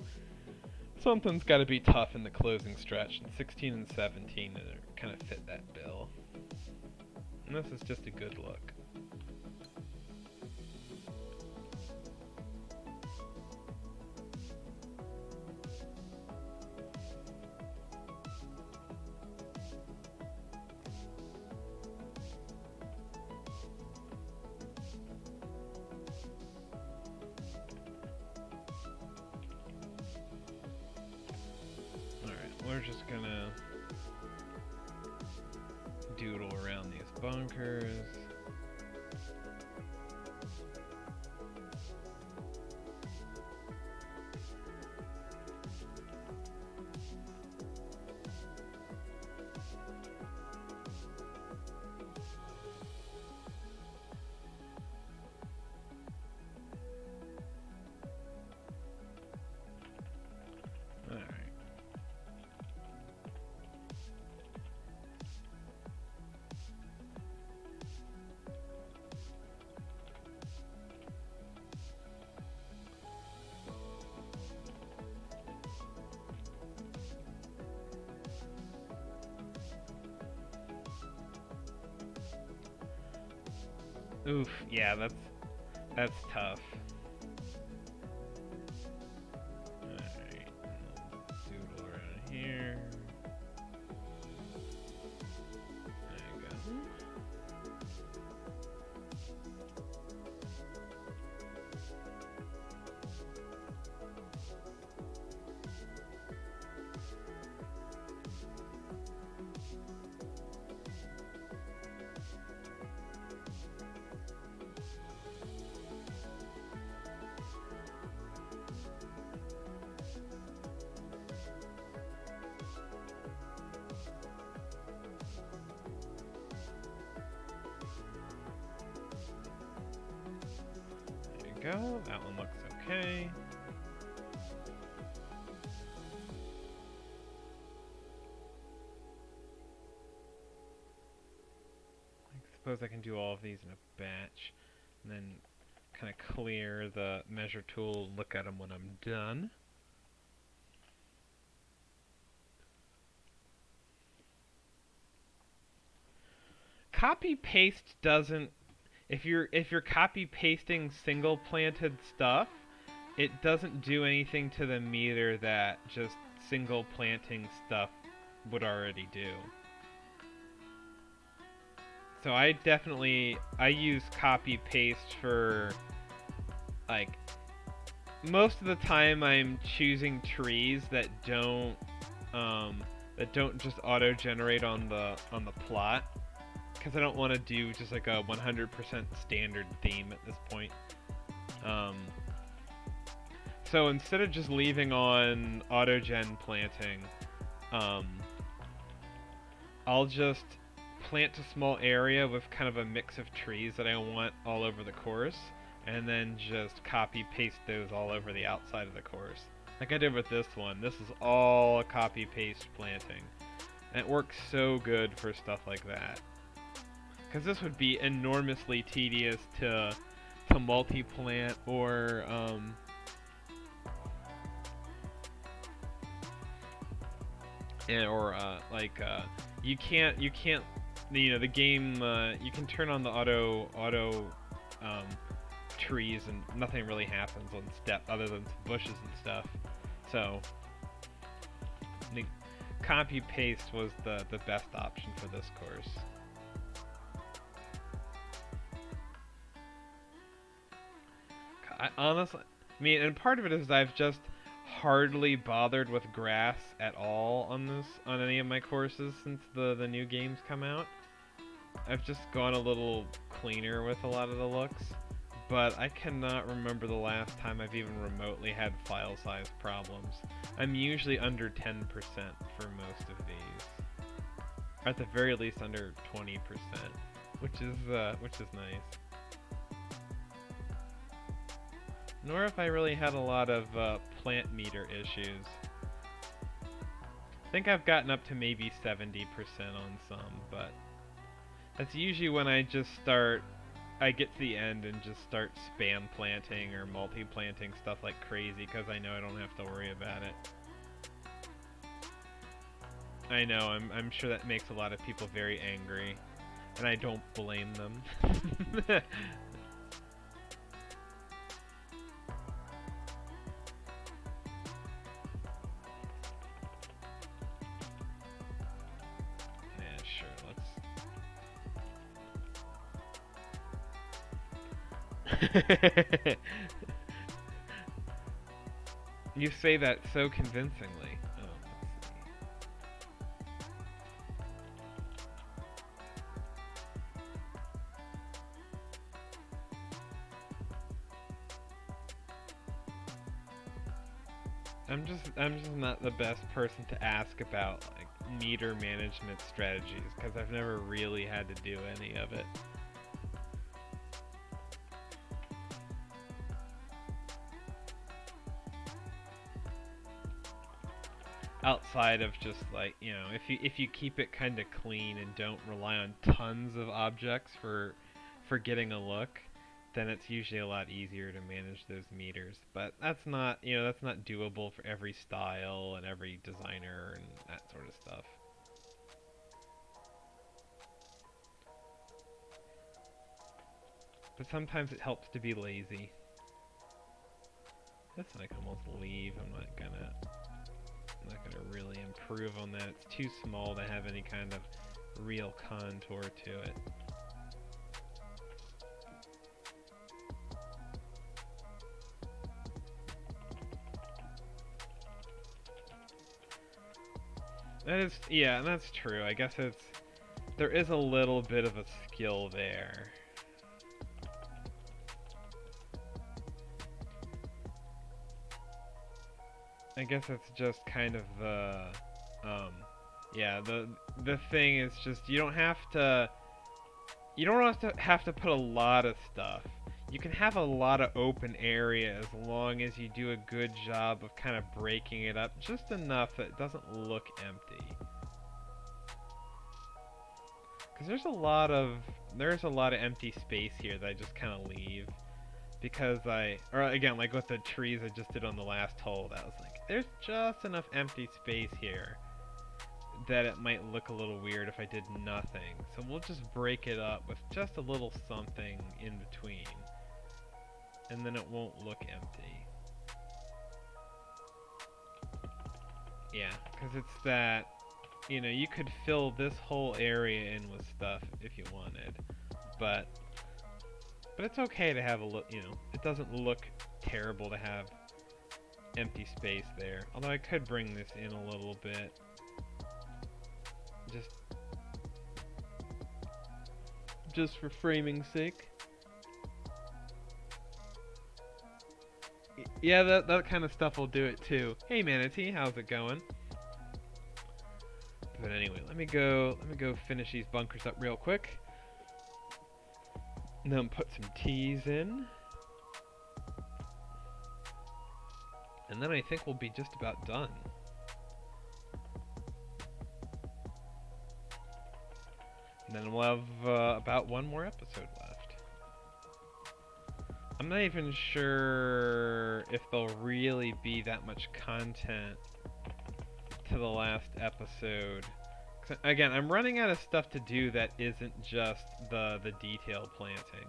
something's got to be tough in the closing stretch, and 16 and 17 kind of fit that bill. And this is just a good look. Alright, we're just gonna doodle around these bunkers. Oof, yeah, that's tough. Alright, doodle around here. There you go. Go. That one looks okay. I suppose I can do all of these in a batch, and then kind of clear the measure tool, look at them when I'm done. Copy paste doesn't, if you're copy pasting single planted stuff, it doesn't do anything to the meter that just single planting stuff would already do. So I use copy paste for like most of the time I'm choosing trees um, that don't just auto generate on the plot because I don't want to do just like a 100% standard theme at this point. Um, so instead of just leaving on auto gen planting, um, I'll just plant a small area with kind of a mix of trees that I want all over the course, and then just copy paste those all over the outside of the course. Like I did with this one. This is all copy paste planting. And it works so good for stuff like that. Because this would be enormously tedious to multi-plant or you can't the game you can turn on the auto um, trees and nothing really happens on step other than some bushes and stuff. So the copy paste was the best option for this course. I honestly, I mean, and part of it is I've just hardly bothered with grass at all on any of my courses since the new games come out. I've just gone a little cleaner with a lot of the looks, but I cannot remember the last time I've even remotely had file size problems. I'm usually under 10% for most of these, or at the very least under 20%, which is nice. Nor have I really had a lot of plant meter issues. I think I've gotten up to maybe 70% on some, but that's usually when I get to the end and just start spam planting or multi-planting stuff like crazy because I know I don't have to worry about it. I know, I'm sure that makes a lot of people very angry, and I don't blame them. Yeah, sure, let's... You say that so convincingly. Oh, let's see. I'm just not the best person to ask about like meter management strategies because I've never really had to do any of it. Outside of just like, if you keep it kind of clean and don't rely on tons of objects for getting a look, then it's usually a lot easier to manage those meters. But that's not doable for every style and every designer and that sort of stuff. But sometimes it helps to be lazy. This one I can almost leave. I'm not gonna really improve on that. It's too small to have any kind of real contour to it. Yeah, that's true. I guess there is a little bit of a skill there. I guess it's just kind of um, yeah, the thing is just you don't have to put a lot of stuff. You can have a lot of open area as long as you do a good job of kind of breaking it up just enough that it doesn't look empty. Because there's a lot of empty space here that I just kind of leave because or again, like with the trees I just did on the last hole, that was like, there's just enough empty space here that it might look a little weird if I did nothing. So we'll just break it up with just a little something in between, and then it won't look empty. Yeah, because it's that, you could fill this whole area in with stuff if you wanted, but it's okay to have a look, it doesn't look terrible to have empty space there. Although I could bring this in a little bit. Just for framing's sake. Yeah, that kind of stuff will do it too. Hey Manatee, how's it going? But anyway, let me go finish these bunkers up real quick. And then put some tees in. And then I think we'll be just about done. And then we'll have about one more episode left. I'm not even sure if there'll really be that much content to the last episode. Again, I'm running out of stuff to do that isn't just the detail planting.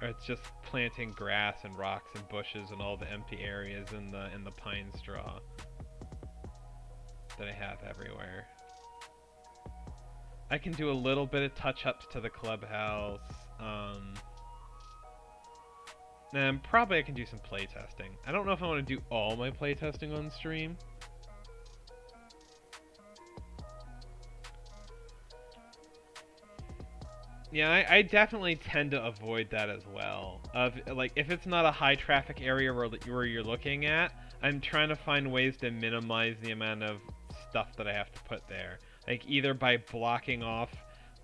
Or it's just planting grass and rocks and bushes and all the empty areas in the pine straw that I have everywhere. I can do a little bit of touch-ups to the clubhouse. And probably I can do some playtesting. I don't know if I want to do all my playtesting on stream. Yeah, I definitely tend to avoid that as well. Like, if it's not a high traffic area where you're looking at, I'm trying to find ways to minimize the amount of stuff that I have to put there. Like, either by blocking off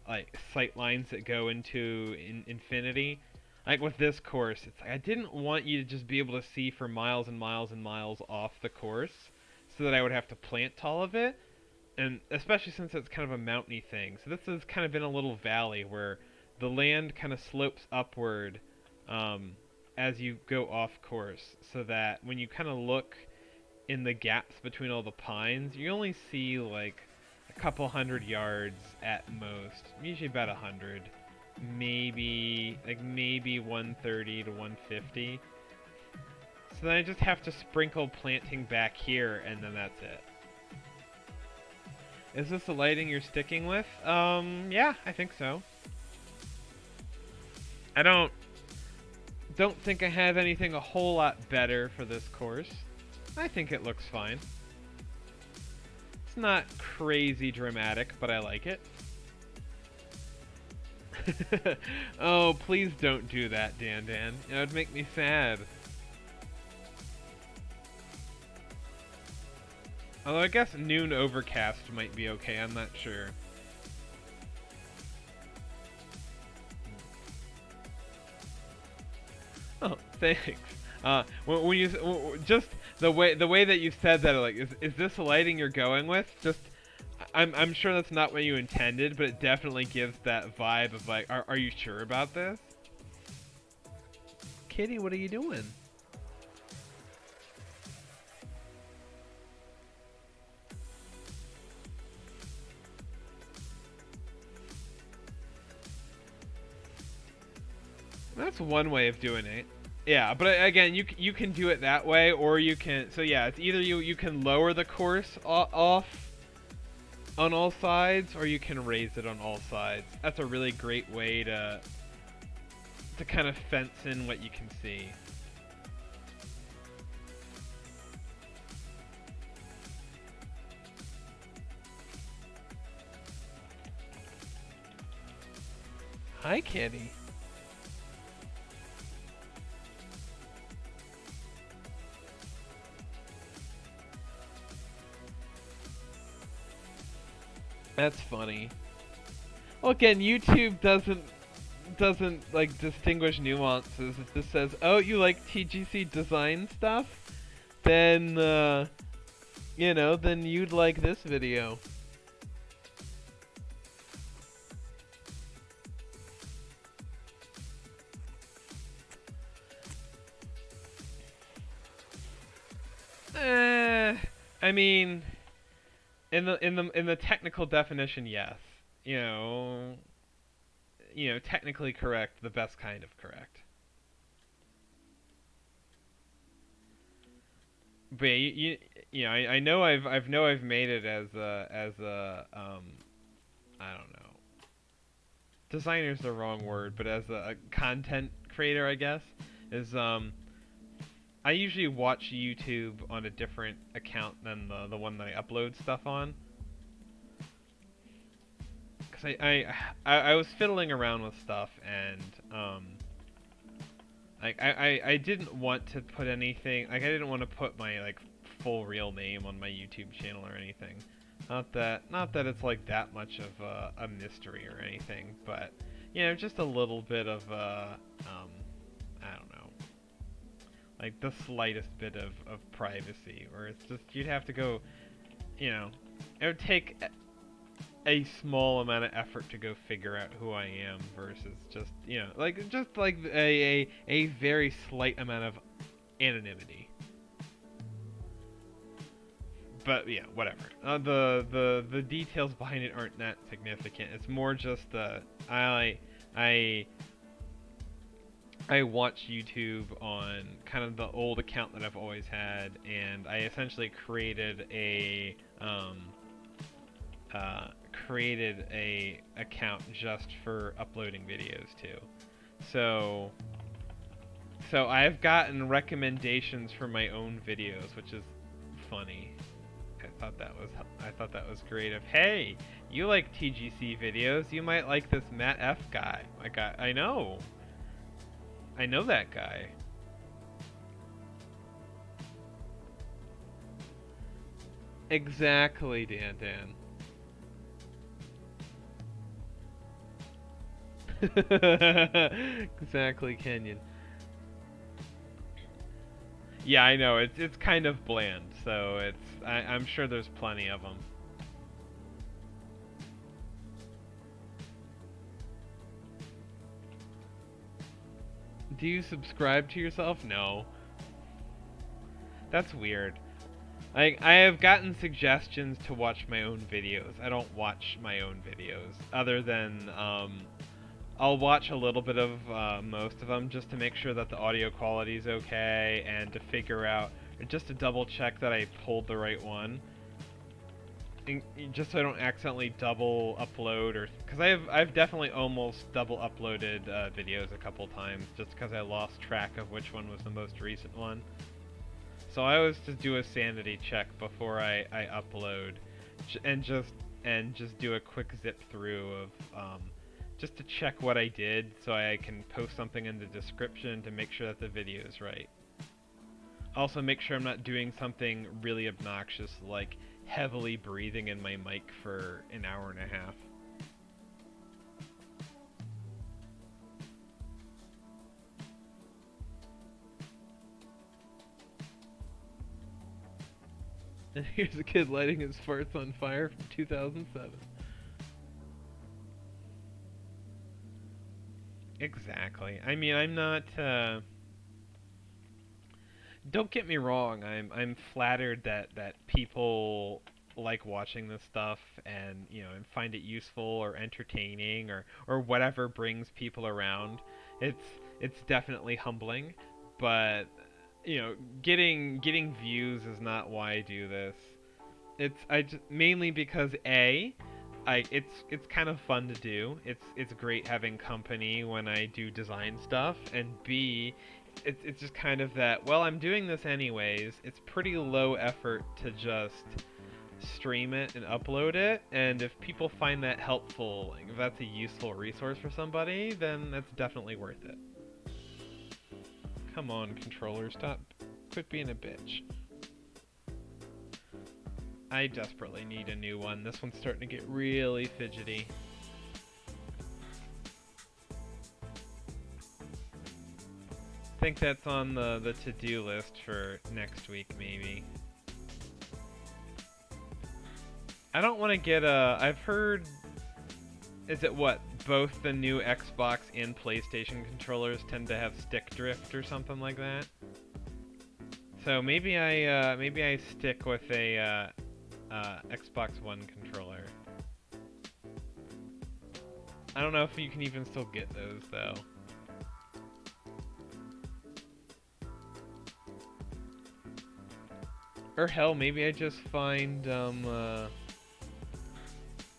like sight lines that go into infinity. Like with this course, it's like I didn't want you to just be able to see for miles and miles and miles off the course, so that I would have to plant all of it. And especially since it's kind of a mountainy thing. So this is kind of in a little valley where the land kind of slopes upward as you go off course, so that when you kind of look in the gaps between all the pines, you only see like a couple 100 yards at most, usually about 100, maybe 130 to 150. So then I just have to sprinkle planting back here, and then that's it. Is this the lighting you're sticking with? Yeah, I think so. I don't think I have anything a whole lot better for this course. I think it looks fine. It's not crazy dramatic, but I like it. Oh, please don't do that, Dan. It would make me sad. Although I guess noon overcast might be okay, I'm not sure. Oh, thanks. When you just the way that you said that, like, is this the lighting you're going with? Just, I'm sure that's not what you intended, but it definitely gives that vibe of like, are you sure about this? Kitty, what are you doing? That's one way of doing it. Yeah, but again, you can do it that way, or you can. So yeah, it's either you can lower the course off on all sides, or you can raise it on all sides. That's a really great way to kind of fence in what you can see. Hi, Kitty. That's funny. Well, again, YouTube doesn't like distinguish nuances. It just says, "Oh, you like TGC design stuff? Then then you'd like this video." I mean, in the technical definition, yes. Technically correct, the best kind of correct. But I know I've made it as a I don't know. Designer's the wrong word, but as a content creator, I guess, is I usually watch YouTube on a different account than the one that I upload stuff on. Cause I was fiddling around with stuff and like I didn't want to put anything, like I didn't want to put my like full real name on my YouTube channel or anything. Not that it's like that much of a mystery or anything, but you know, just a little bit of I don't know, like the slightest bit of privacy, where it's just you'd have to go, you know, it would take a small amount of effort to go figure out who I am versus just, you know, like just like a very slight amount of anonymity. But yeah, whatever. The details behind it aren't that significant. It's more just I I watch YouTube on kind of the old account that I've always had, and I essentially created a account just for uploading videos to. So so I've gotten recommendations for my own videos, which is funny. I thought that was creative. Hey, you like TGC videos? You might like this Matt F guy. I know that guy. Exactly, Dan. Exactly, Kenyon. Yeah, I know. It's kind of bland, so I'm sure there's plenty of them. Do you subscribe to yourself? No. That's weird. I have gotten suggestions to watch my own videos. I don't watch my own videos, other than I'll watch a little bit of most of them just to make sure that the audio quality is okay and to figure out, or just to double check that I pulled the right one. And just so I don't accidentally double upload, or because I've definitely almost double uploaded videos a couple times just because I lost track of which one was the most recent one. So I always just do a sanity check before I upload, and just do a quick zip through of just to check what I did, so I can post something in the description to make sure that the video is right. Also, make sure I'm not doing something really obnoxious like heavily breathing in my mic for an hour and a half. And here's a kid lighting his farts on fire from 2007. Exactly. I mean, I'm not. Don't get me wrong. I'm flattered that people like watching this stuff, and you know, and find it useful or entertaining, or whatever brings people around. It's it's definitely humbling, but you know, getting views is not why I do this. Mainly because it's kind of fun to do. It's great having company when I do design stuff, and B, it's just kind of that. Well, I'm doing this anyways. It's pretty low effort to just stream it and upload it, and if people find that helpful, like if that's a useful resource for somebody, then that's definitely worth it. Come on, controller, stop, quit being a bitch. I desperately need a new one. This one's starting to get really fidgety. I think that's on the to-do list for next week, maybe. I don't want to get a... I've heard... Is it what? Both the new Xbox and PlayStation controllers tend to have stick drift or something like that? So maybe I stick with a Xbox One controller. I don't know if you can even still get those though. Or hell, maybe I just find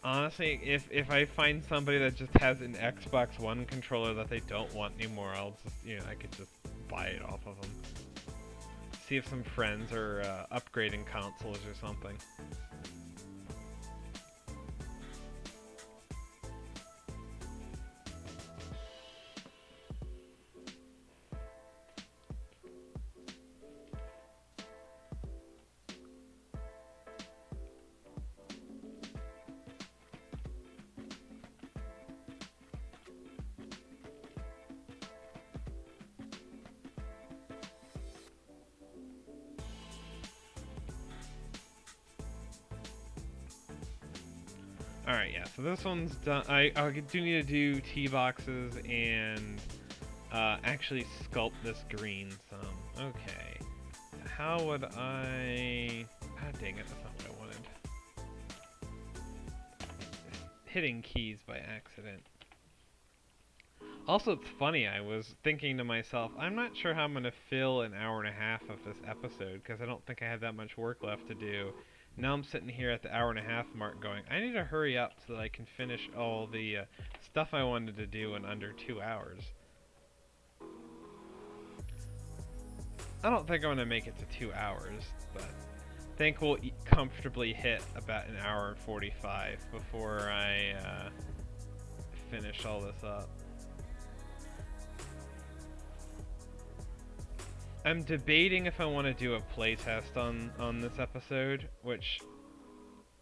honestly, if I find somebody that just has an Xbox One controller that they don't want anymore, I'll just, you know, I could just buy it off of them. See if some friends are upgrading consoles or something. Alright, yeah, so this one's done. I do need to do tee boxes and actually sculpt this green some. Okay. How would I... Ah, dang it, that's not what I wanted. Hitting keys by accident. Also, it's funny, I was thinking to myself, I'm not sure how I'm going to fill an hour and a half of this episode, because I don't think I have that much work left to do. Now I'm sitting here at the hour and a half mark going, I need to hurry up so that I can finish all the stuff I wanted to do in under 2 hours. I don't think I'm going to make it to 2 hours, but I think we'll comfortably hit about an hour and 45 before I finish all this up. I'm debating if I want to do a playtest on this episode, which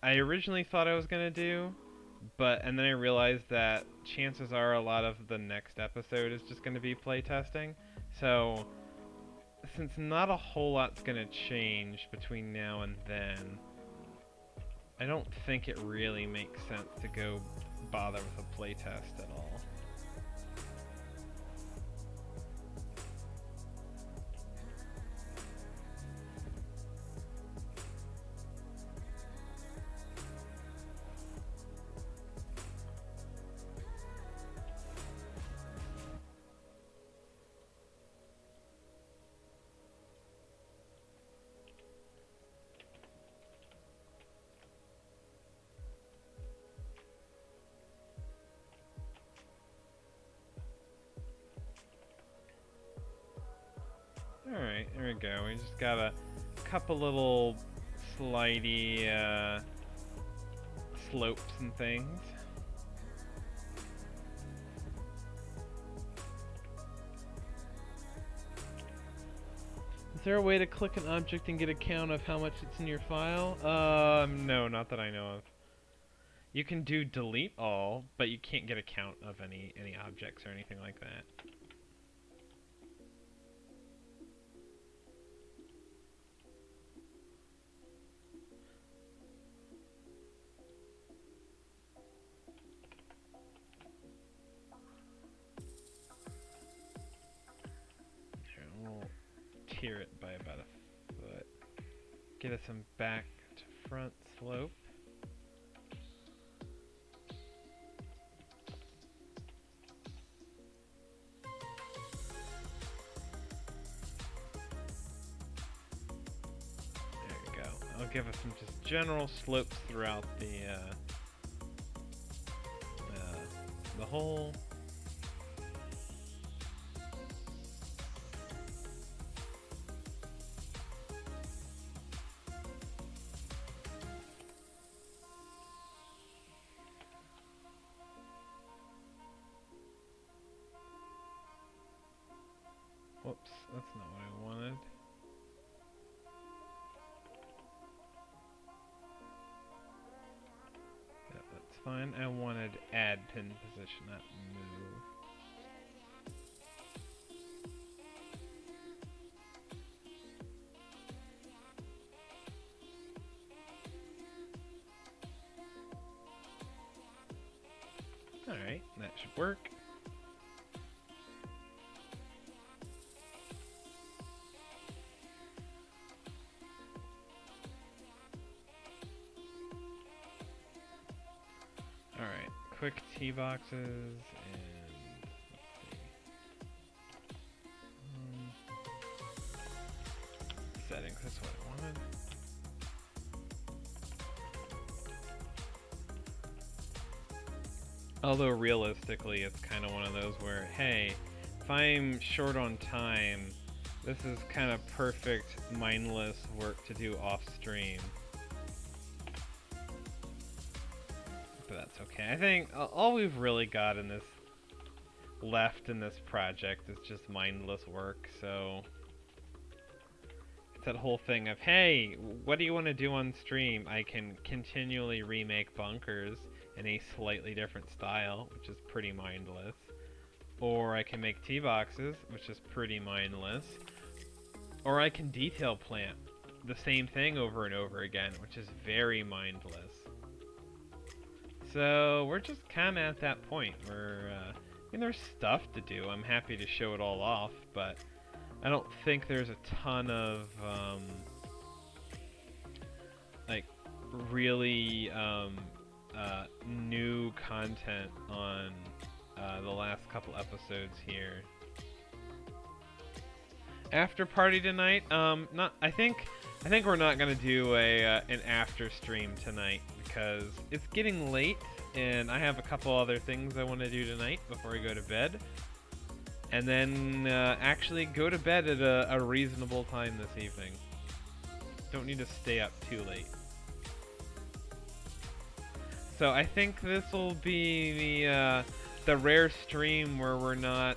I originally thought I was going to do, and then I realized that chances are a lot of the next episode is just going to be playtesting. So, since not a whole lot's going to change between now and then, I don't think it really makes sense to go bother with a playtest at all. Alright, there we go. We just got a couple little slidey slopes and things. Is there a way to click an object and get a count of how much it's in your file? No, not that I know of. You can do delete all, but you can't get a count of any objects or anything like that. Tier it by about a foot. Get us some back to front slope. There we go. I'll give us some just general slopes throughout the whole. Whoops, that's not what I wanted. Yeah, that's fine. I wanted add pin position, not move. Alright, that should work. Alright, quick tee boxes and settings, that's what I wanted. Although realistically, it's kind of one of those where, hey, if I'm short on time, This is kind of perfect mindless work to do off stream. But that's okay. I think all we've really got in this left in this project is just mindless work, so it's that whole thing of, hey, what do you want to do on stream? I can continually remake bunkers in a slightly different style, which is pretty mindless. Or I can make tee boxes, which is pretty mindless. Or I can detail plant the same thing over and over again, which is very mindless. So we're just kind of at that point where, I mean, there's stuff to do. I'm happy to show it all off, but I don't think there's a ton of, like, really new content on the last couple episodes here. After party tonight, not. I think we're not gonna do an after stream tonight because it's getting late, and I have a couple other things I want to do tonight before I go to bed, and then actually go to bed at a reasonable time this evening. Don't need to stay up too late. So I think this will be the rare stream where we're not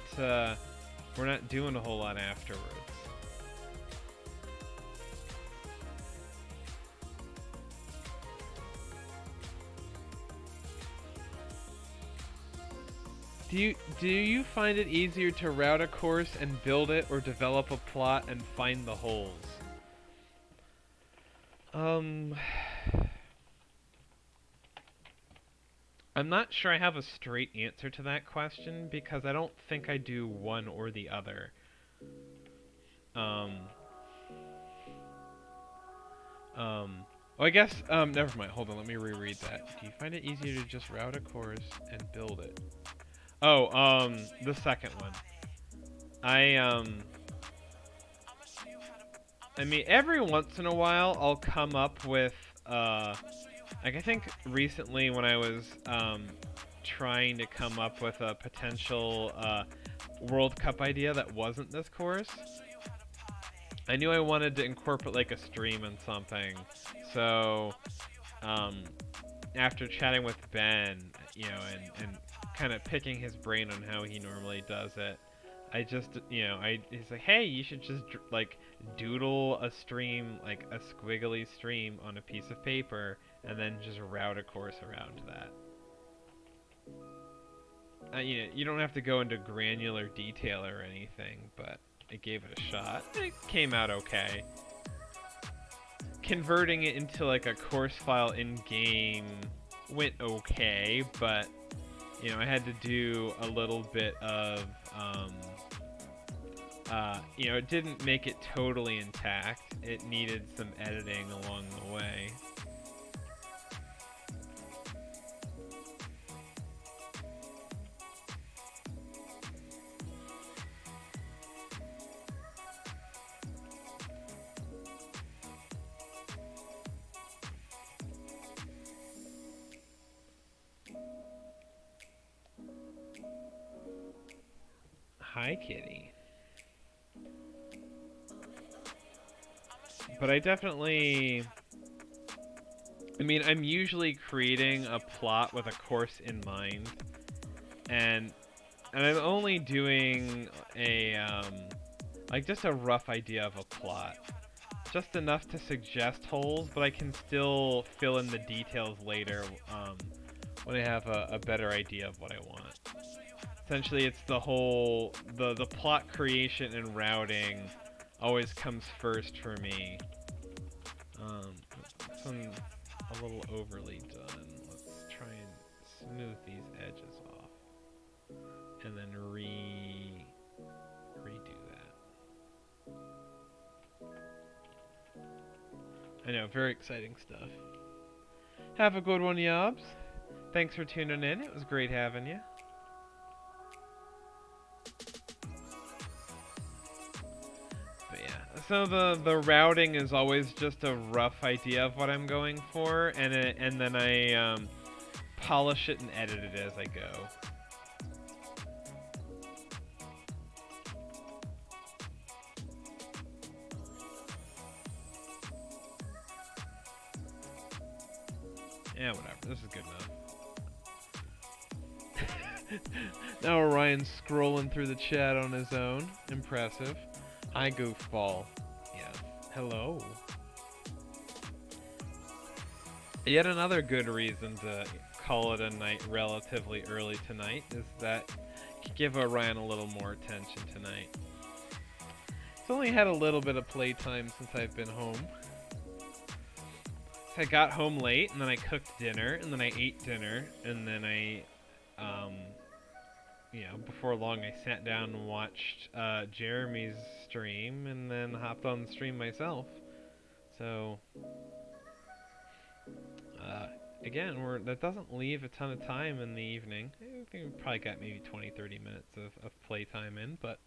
doing a whole lot afterwards. Do you find it easier to route a course and build it, or develop a plot and find the holes? I'm not sure I have a straight answer to that question because I don't think I do one or the other. I guess, never mind. Hold on, let me reread that. Do you find it easier to just route a course and build it? Oh, the second one. I mean, every once in a while, I'll come up with, like, I think recently when I was, trying to come up with a potential, World Cup idea that wasn't this course, I knew I wanted to incorporate, like, a stream and something, so, after chatting with Ben, you know, and kind of picking his brain on how he normally does it, I just, you know, he's like, hey, you should just, like, doodle a stream, like, a squiggly stream on a piece of paper, and then just route a course around that. You know, you don't have to go into granular detail or anything, but I gave it a shot. It came out okay. Converting it into, like, a course file in-game went okay, but, you know, I had to do a little bit of, you know, it didn't make it totally intact. It needed some editing along the way. Hi, kitty. But I definitely... I mean, I'm usually creating a plot with a course in mind, and I'm only doing a, like, just a rough idea of a plot. Just enough to suggest holes, but I can still fill in the details later, when I have a better idea of what I want. Essentially, it's the whole, the plot creation and routing always comes first for me. This one's a little overly done. Let's try and smooth these edges off. And then redo that. I know, very exciting stuff. Have a good one, Yobs. Thanks for tuning in. It was great having you. So the routing is always just a rough idea of what I'm going for, and then I polish it and edit it as I go. Yeah, whatever. This is good enough. Now Orion's scrolling through the chat on his own. Impressive. Hi, goofball. Yeah. Hello. Yet another good reason to call it a night relatively early tonight is that give Orion a little more attention tonight. He's only had a little bit of playtime since I've been home. I got home late, and then I cooked dinner, and then I ate dinner, and then before long I sat down and watched Jeremy's stream, and then hopped on the stream myself. So, again, that doesn't leave a ton of time in the evening. I think we probably got maybe 20-30 minutes of playtime in, but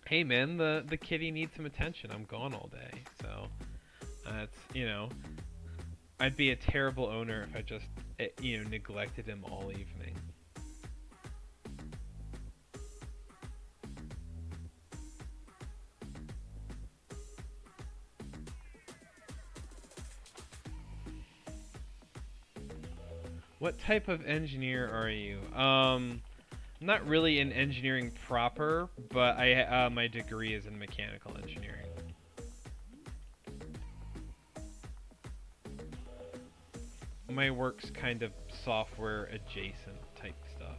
hey man, the kitty needs some attention. I'm gone all day, so I'd be a terrible owner if I just neglected him all evening. What type of engineer are you? I'm not really in engineering proper, but my degree is in mechanical engineering. My work's kind of software adjacent type stuff.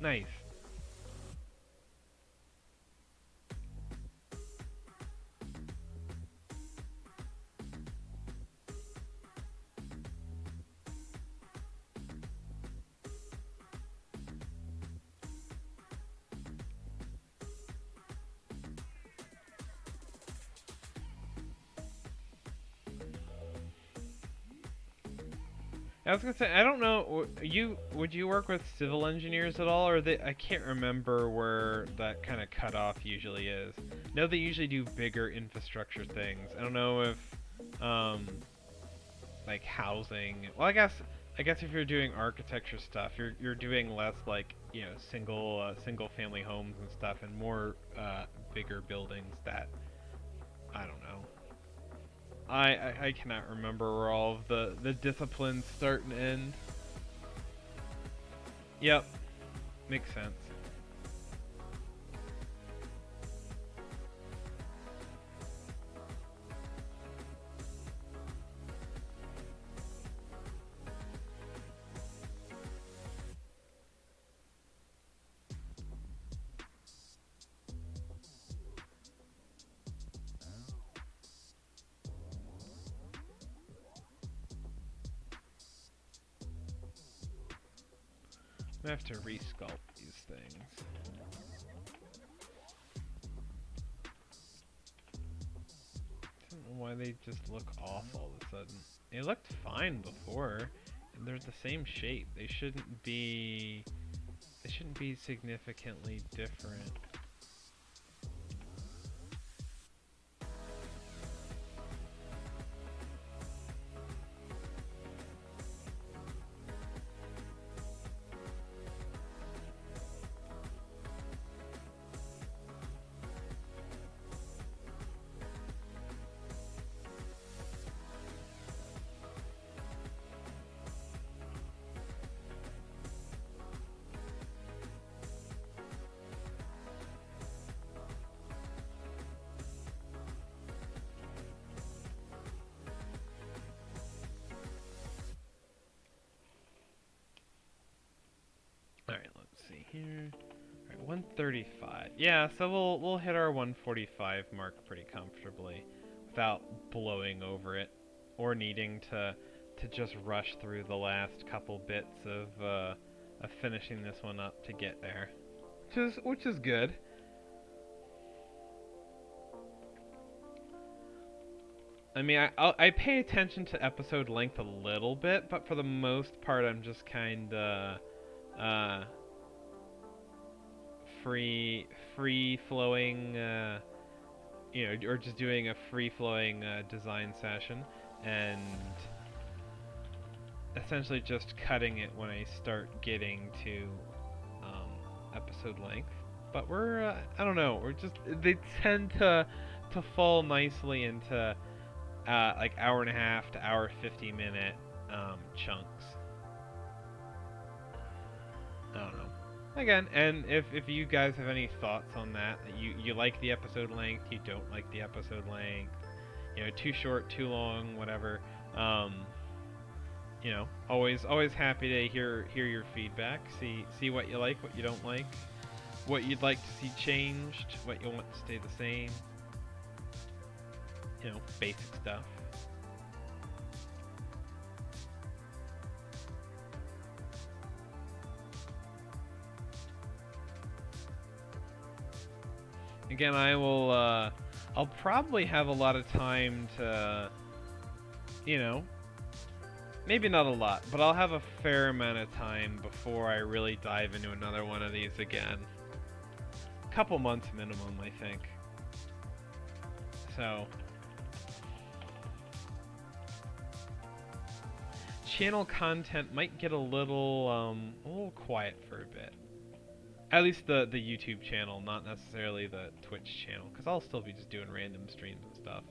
Nice. I was gonna say, I don't know. Would you work with civil engineers at all, or I can't remember where that kind of cutoff usually is. No, they usually do bigger infrastructure things. I don't know if, like housing. Well, I guess if you're doing architecture stuff, you're doing less like single family homes and stuff, and more bigger buildings that I don't know. I cannot remember where all of the disciplines start and end. Yep, makes sense. I have to resculpt these things. I don't know why they just look off all of a sudden. They looked fine before, and they're the same shape. They shouldn't be. They shouldn't be significantly different. Alright, let's see here. Alright, 135. Yeah, so we'll hit our 145 mark pretty comfortably without blowing over it or needing to just rush through the last couple bits of finishing this one up to get there. Which is good. I mean, I pay attention to episode length a little bit, but for the most part, I'm just kind of free flowing, or just doing a free flowing design session, and essentially just cutting it when I start getting to episode length. But we're I don't know, we're just they tend to fall nicely into like hour and a half to hour 50-minute chunks. I don't know. Again, and if you guys have any thoughts on that, you like the episode length, you don't like the episode length, too short, too long, whatever. Um, always happy to hear your feedback. See what you like, what you don't like, what you'd like to see changed, what you want to stay the same. Basic stuff. Again, I'll probably have a lot of time to, maybe not a lot, but I'll have a fair amount of time before I really dive into another one of these again. Couple months minimum, I think. So, channel content might get a little quiet for a bit. At least the YouTube channel, not necessarily the Twitch channel, because I'll still be just doing random streams and stuff.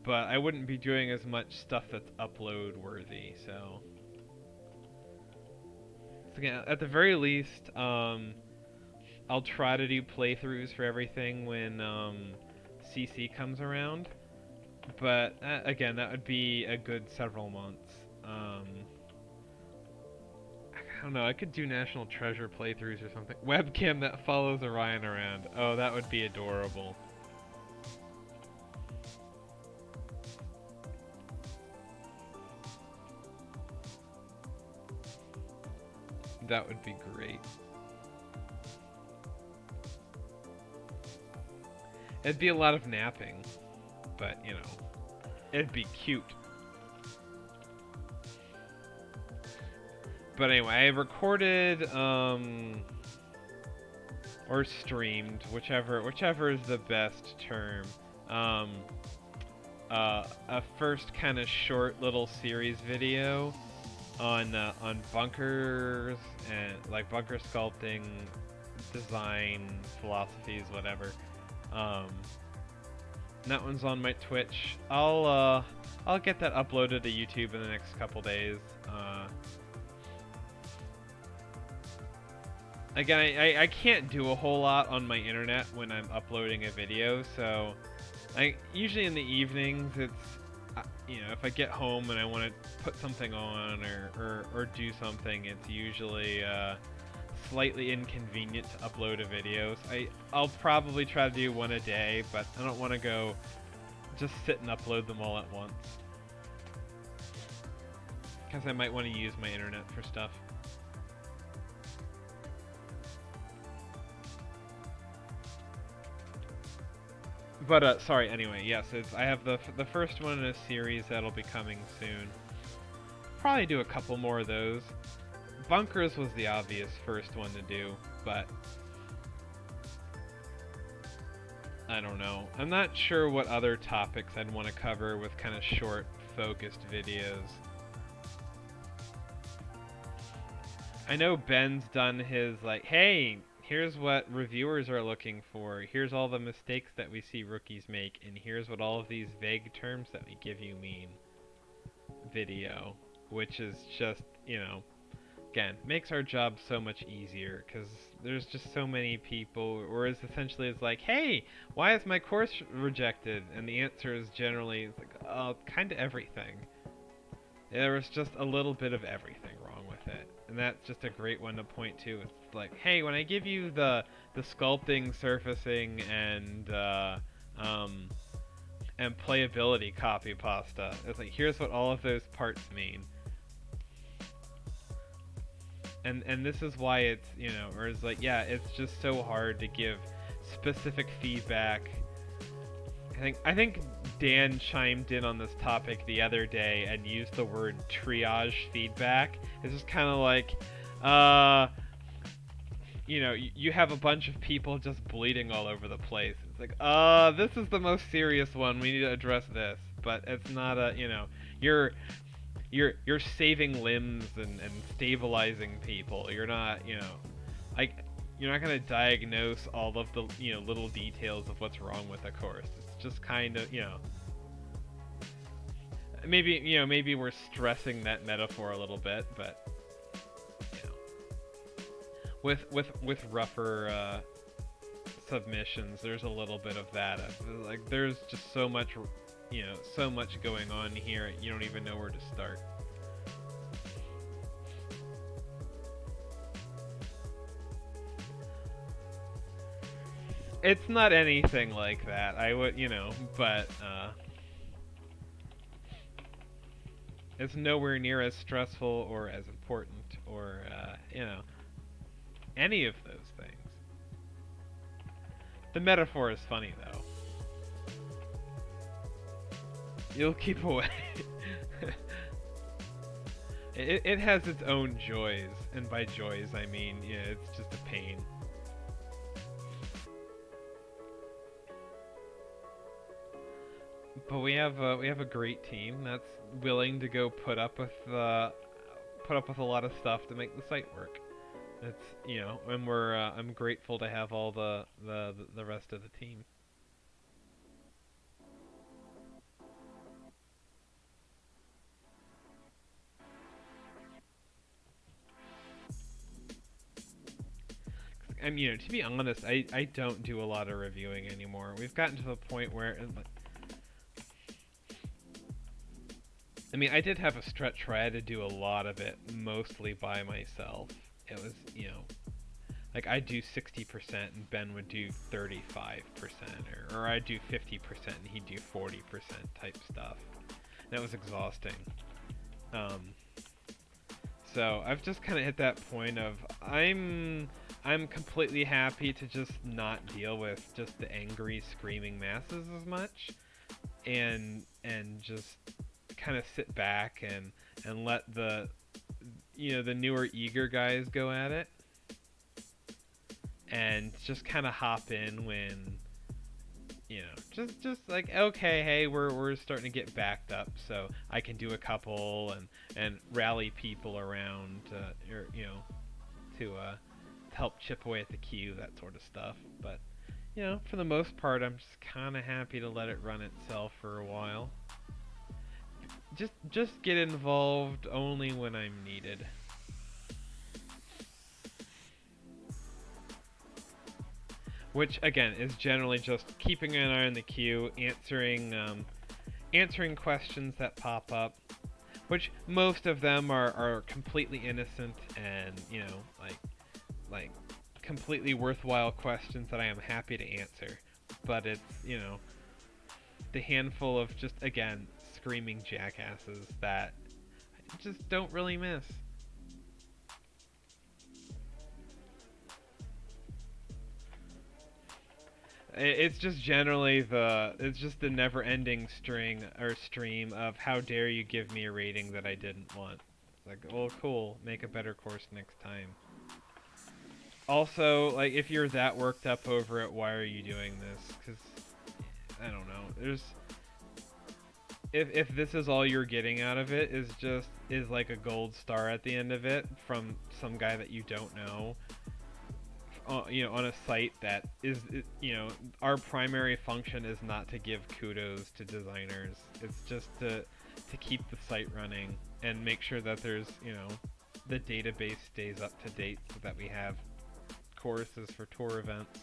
But I wouldn't be doing as much stuff that's upload worthy, so again, at the very least, I'll try to do playthroughs for everything when CC comes around. But again, that would be a good several months. I don't know, I could do National Treasure playthroughs or something. Webcam that follows Orion around. Oh, that would be adorable. That would be great. It'd be a lot of napping, but, it'd be cute. But anyway, I recorded, or streamed, whichever is the best term, a first kind of short little series video on bunkers and like bunker sculpting, design, philosophies, whatever. That one's on my Twitch. I'll get that uploaded to YouTube in the next couple days. Again, I can't do a whole lot on my internet when I'm uploading a video, so usually in the evenings it's if I get home and I want to put something on or do something, it's usually slightly inconvenient to upload a video. So I'll probably try to do one a day, but I don't want to go just sit and upload them all at once, because I might want to use my internet for stuff. But sorry. Anyway, yes, I have the first one in a series that'll be coming soon. Probably do a couple more of those. Bunkers was the obvious first one to do, but I don't know. I'm not sure what other topics I'd want to cover with kind of short, focused videos. I know Ben's done his hey, here's what reviewers are looking for, here's all the mistakes that we see rookies make, and here's what all of these vague terms that we give you mean video, which is just, again, makes our job so much easier, because there's just so many people, or it's essentially it's like, hey, why is my course rejected? And the answer is generally, it's like, kind of everything. There was just a little bit of everything wrong with it. And that's just a great one to point to. It's like, hey, when I give you the sculpting, surfacing, and playability copy pasta, it's like, here's what all of those parts mean. And this is why it's, or it's like, yeah, it's just so hard to give specific feedback. I think Dan chimed in on this topic the other day and used the word triage feedback. It's just kind of like, you have a bunch of people just bleeding all over the place. It's like, this is the most serious one. We need to address this. But it's not a, you're saving limbs and stabilizing people. You're not, like you're not gonna diagnose all of the little details of what's wrong with a course. It's just kind of maybe we're stressing that metaphor a little bit, but you know, with rougher submissions, there's a little bit of that. Like there's just so much going on here. You don't even know where to start. It's not anything like that. I would, but it's nowhere near as stressful or as important or any of those things. The metaphor is funny though. You'll keep away. It has its own joys, and by joys I mean it's just a pain. But we have a great team that's willing to go put up with a lot of stuff to make the site work. It's and I'm grateful to have all the rest of the team. To be honest, I don't do a lot of reviewing anymore. We've gotten to the point where I did have a stretch where I had to do a lot of it mostly by myself. It was, like I'd do 60% and Ben would do 35%, or I'd do 50% and he'd do 40% type stuff. That was exhausting. Um, so I've just kind of hit that point of I'm completely happy to just not deal with just the angry screaming masses as much, and just kind of sit back and let the newer eager guys go at it, and just kind of hop in when just like, okay, hey, we're starting to get backed up, so I can do a couple and rally people around or to help chip away at the queue, that sort of stuff. But for the most part, I'm just kind of happy to let it run itself for a while. Just get involved only when I'm needed. Which again is generally just keeping an eye on the queue, answering questions that pop up, which most of them are completely innocent and like completely worthwhile questions that I am happy to answer. But it's the handful of just again screaming jackasses that I just don't really miss. It's just generally it's just the never-ending string or stream of how dare you give me a rating that I didn't want. It's like, oh cool, make a better course next time. Also, like if you're that worked up over it, why are you doing this? Because I don't know. If this is all you're getting out of it is like a gold star at the end of it from some guy that you don't know, on a site that is, our primary function is not to give kudos to designers. It's just to keep the site running and make sure that there's, the database stays up to date so that we have courses for tour events.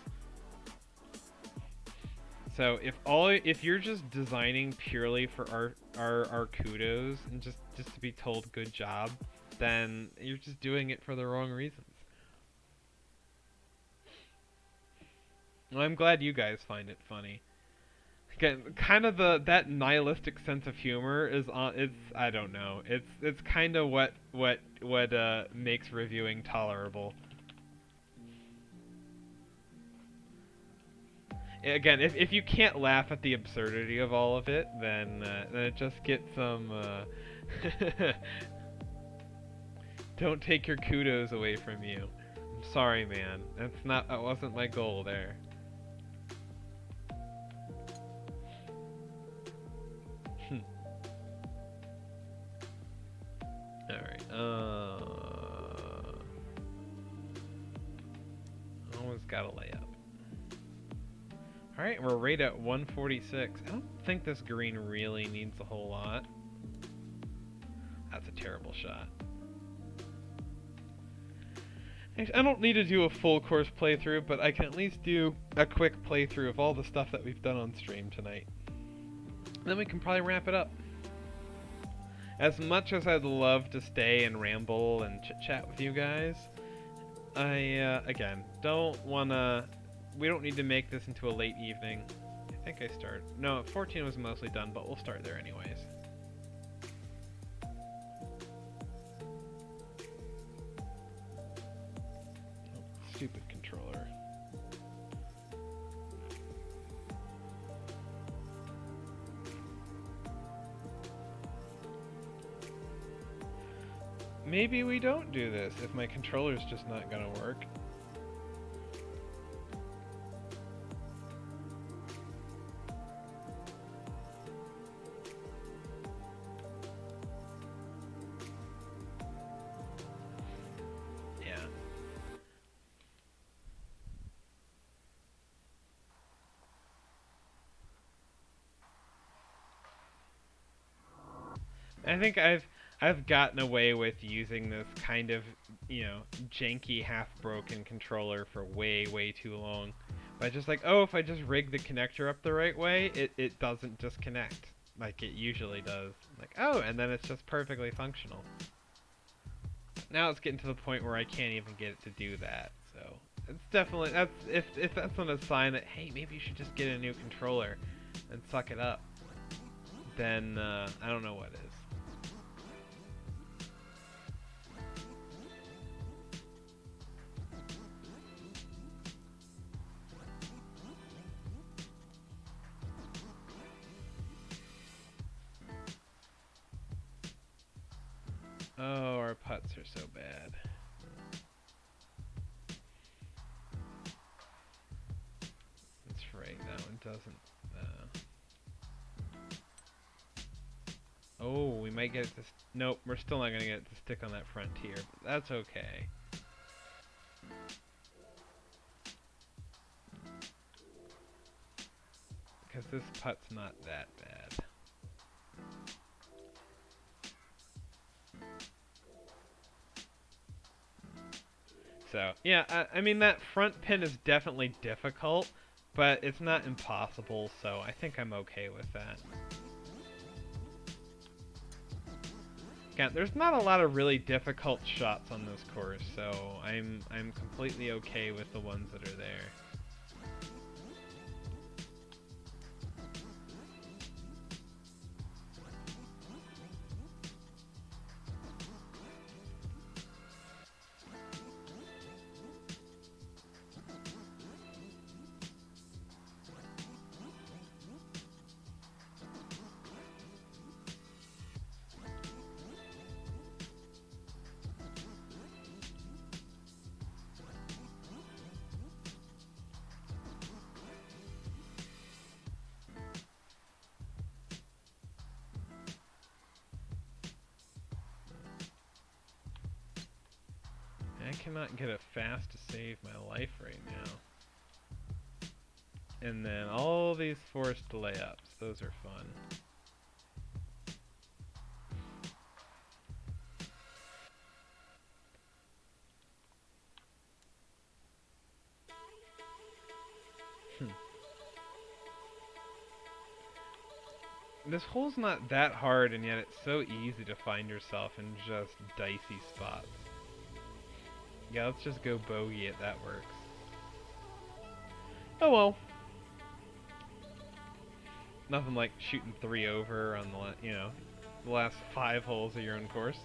So if you're just designing purely for our kudos and just to be told good job, then you're just doing it for the wrong reasons. Well, I'm glad you guys find it funny. Again, kind of that nihilistic sense of humor is on. It's, I don't know. It's kind of what makes reviewing tolerable. Again, if you can't laugh at the absurdity of all of it, then it just gets some. Don't take your kudos away from you. I'm sorry, man. That wasn't my goal there. Almost got a layup. Alright, we're right at 146. I don't think this green really needs a whole lot. That's a terrible shot. I don't need to do a full course playthrough, but I can at least do a quick playthrough of all the stuff that we've done on stream tonight. Then we can probably wrap it up. As much as I'd love to stay and ramble and chit-chat with you guys, I, again, don't wanna... We don't need to make this into a late evening. I think I start... No, 14 was mostly done, but we'll start there anyways. Oh, stupid controller. Maybe we don't do this if my controller's just not gonna work. Yeah. I think I've gotten away with using this kind of, you know, janky, half-broken controller for way too long. But just like, oh, if I just rig the connector up the right way, it doesn't disconnect like it usually does. Like, oh, and then it's just perfectly functional. Now it's getting to the point where I can't even get it to do that. So it's definitely, that's if that's not a sign that, hey, maybe you should just get a new controller and suck it up, then I don't know what is. Oh, our putts are so bad. That's right, that one doesn't... Oh, we might get it to... Nope, we're still not going to get it to stick on that frontier, but that's okay. Because this putt's not that bad. So, yeah, I mean, that front pin is definitely difficult, but it's not impossible, so I think I'm okay with that. Again, there's not a lot of really difficult shots on this course, so I'm completely okay with the ones that are there. I cannot get a fast to save my life right now. And then all these forced layups, those are fun. This hole's not that hard, and yet it's so easy to find yourself in just dicey spots. Yeah, let's just go bogey it, that works. Oh well. Nothing like shooting 3 over on the, the last 5 holes of your own course.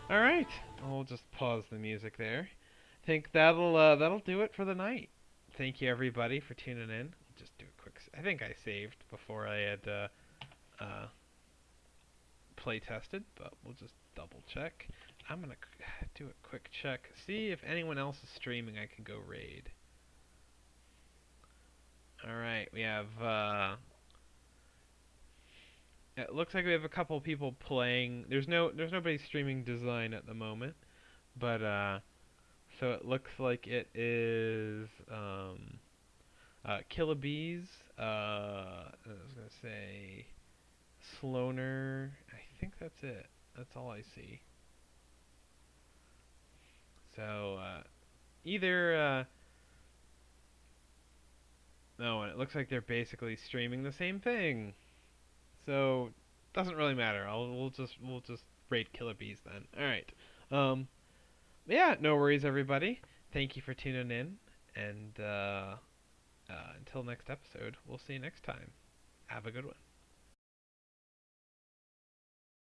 Alright, I'll just pause the music there. I think that'll do it for the night. Thank you everybody for tuning in. I'll just do a quick... I think I saved before I had play tested, but we'll just double check. I'm gonna do a quick check, see if anyone else is streaming I can go raid. Alright, we have It looks like we have a couple people playing. There's nobody streaming design at the moment, but so it looks like it is Killabees. I was gonna say Sloaner. I think that's it. That's all I see. So either no, and it looks like they're basically streaming the same thing. So doesn't really matter. We'll just rate Killer Bees then. All right. Um. Yeah. No worries, everybody. Thank you for tuning in, and until next episode, we'll see you next time. Have a good one.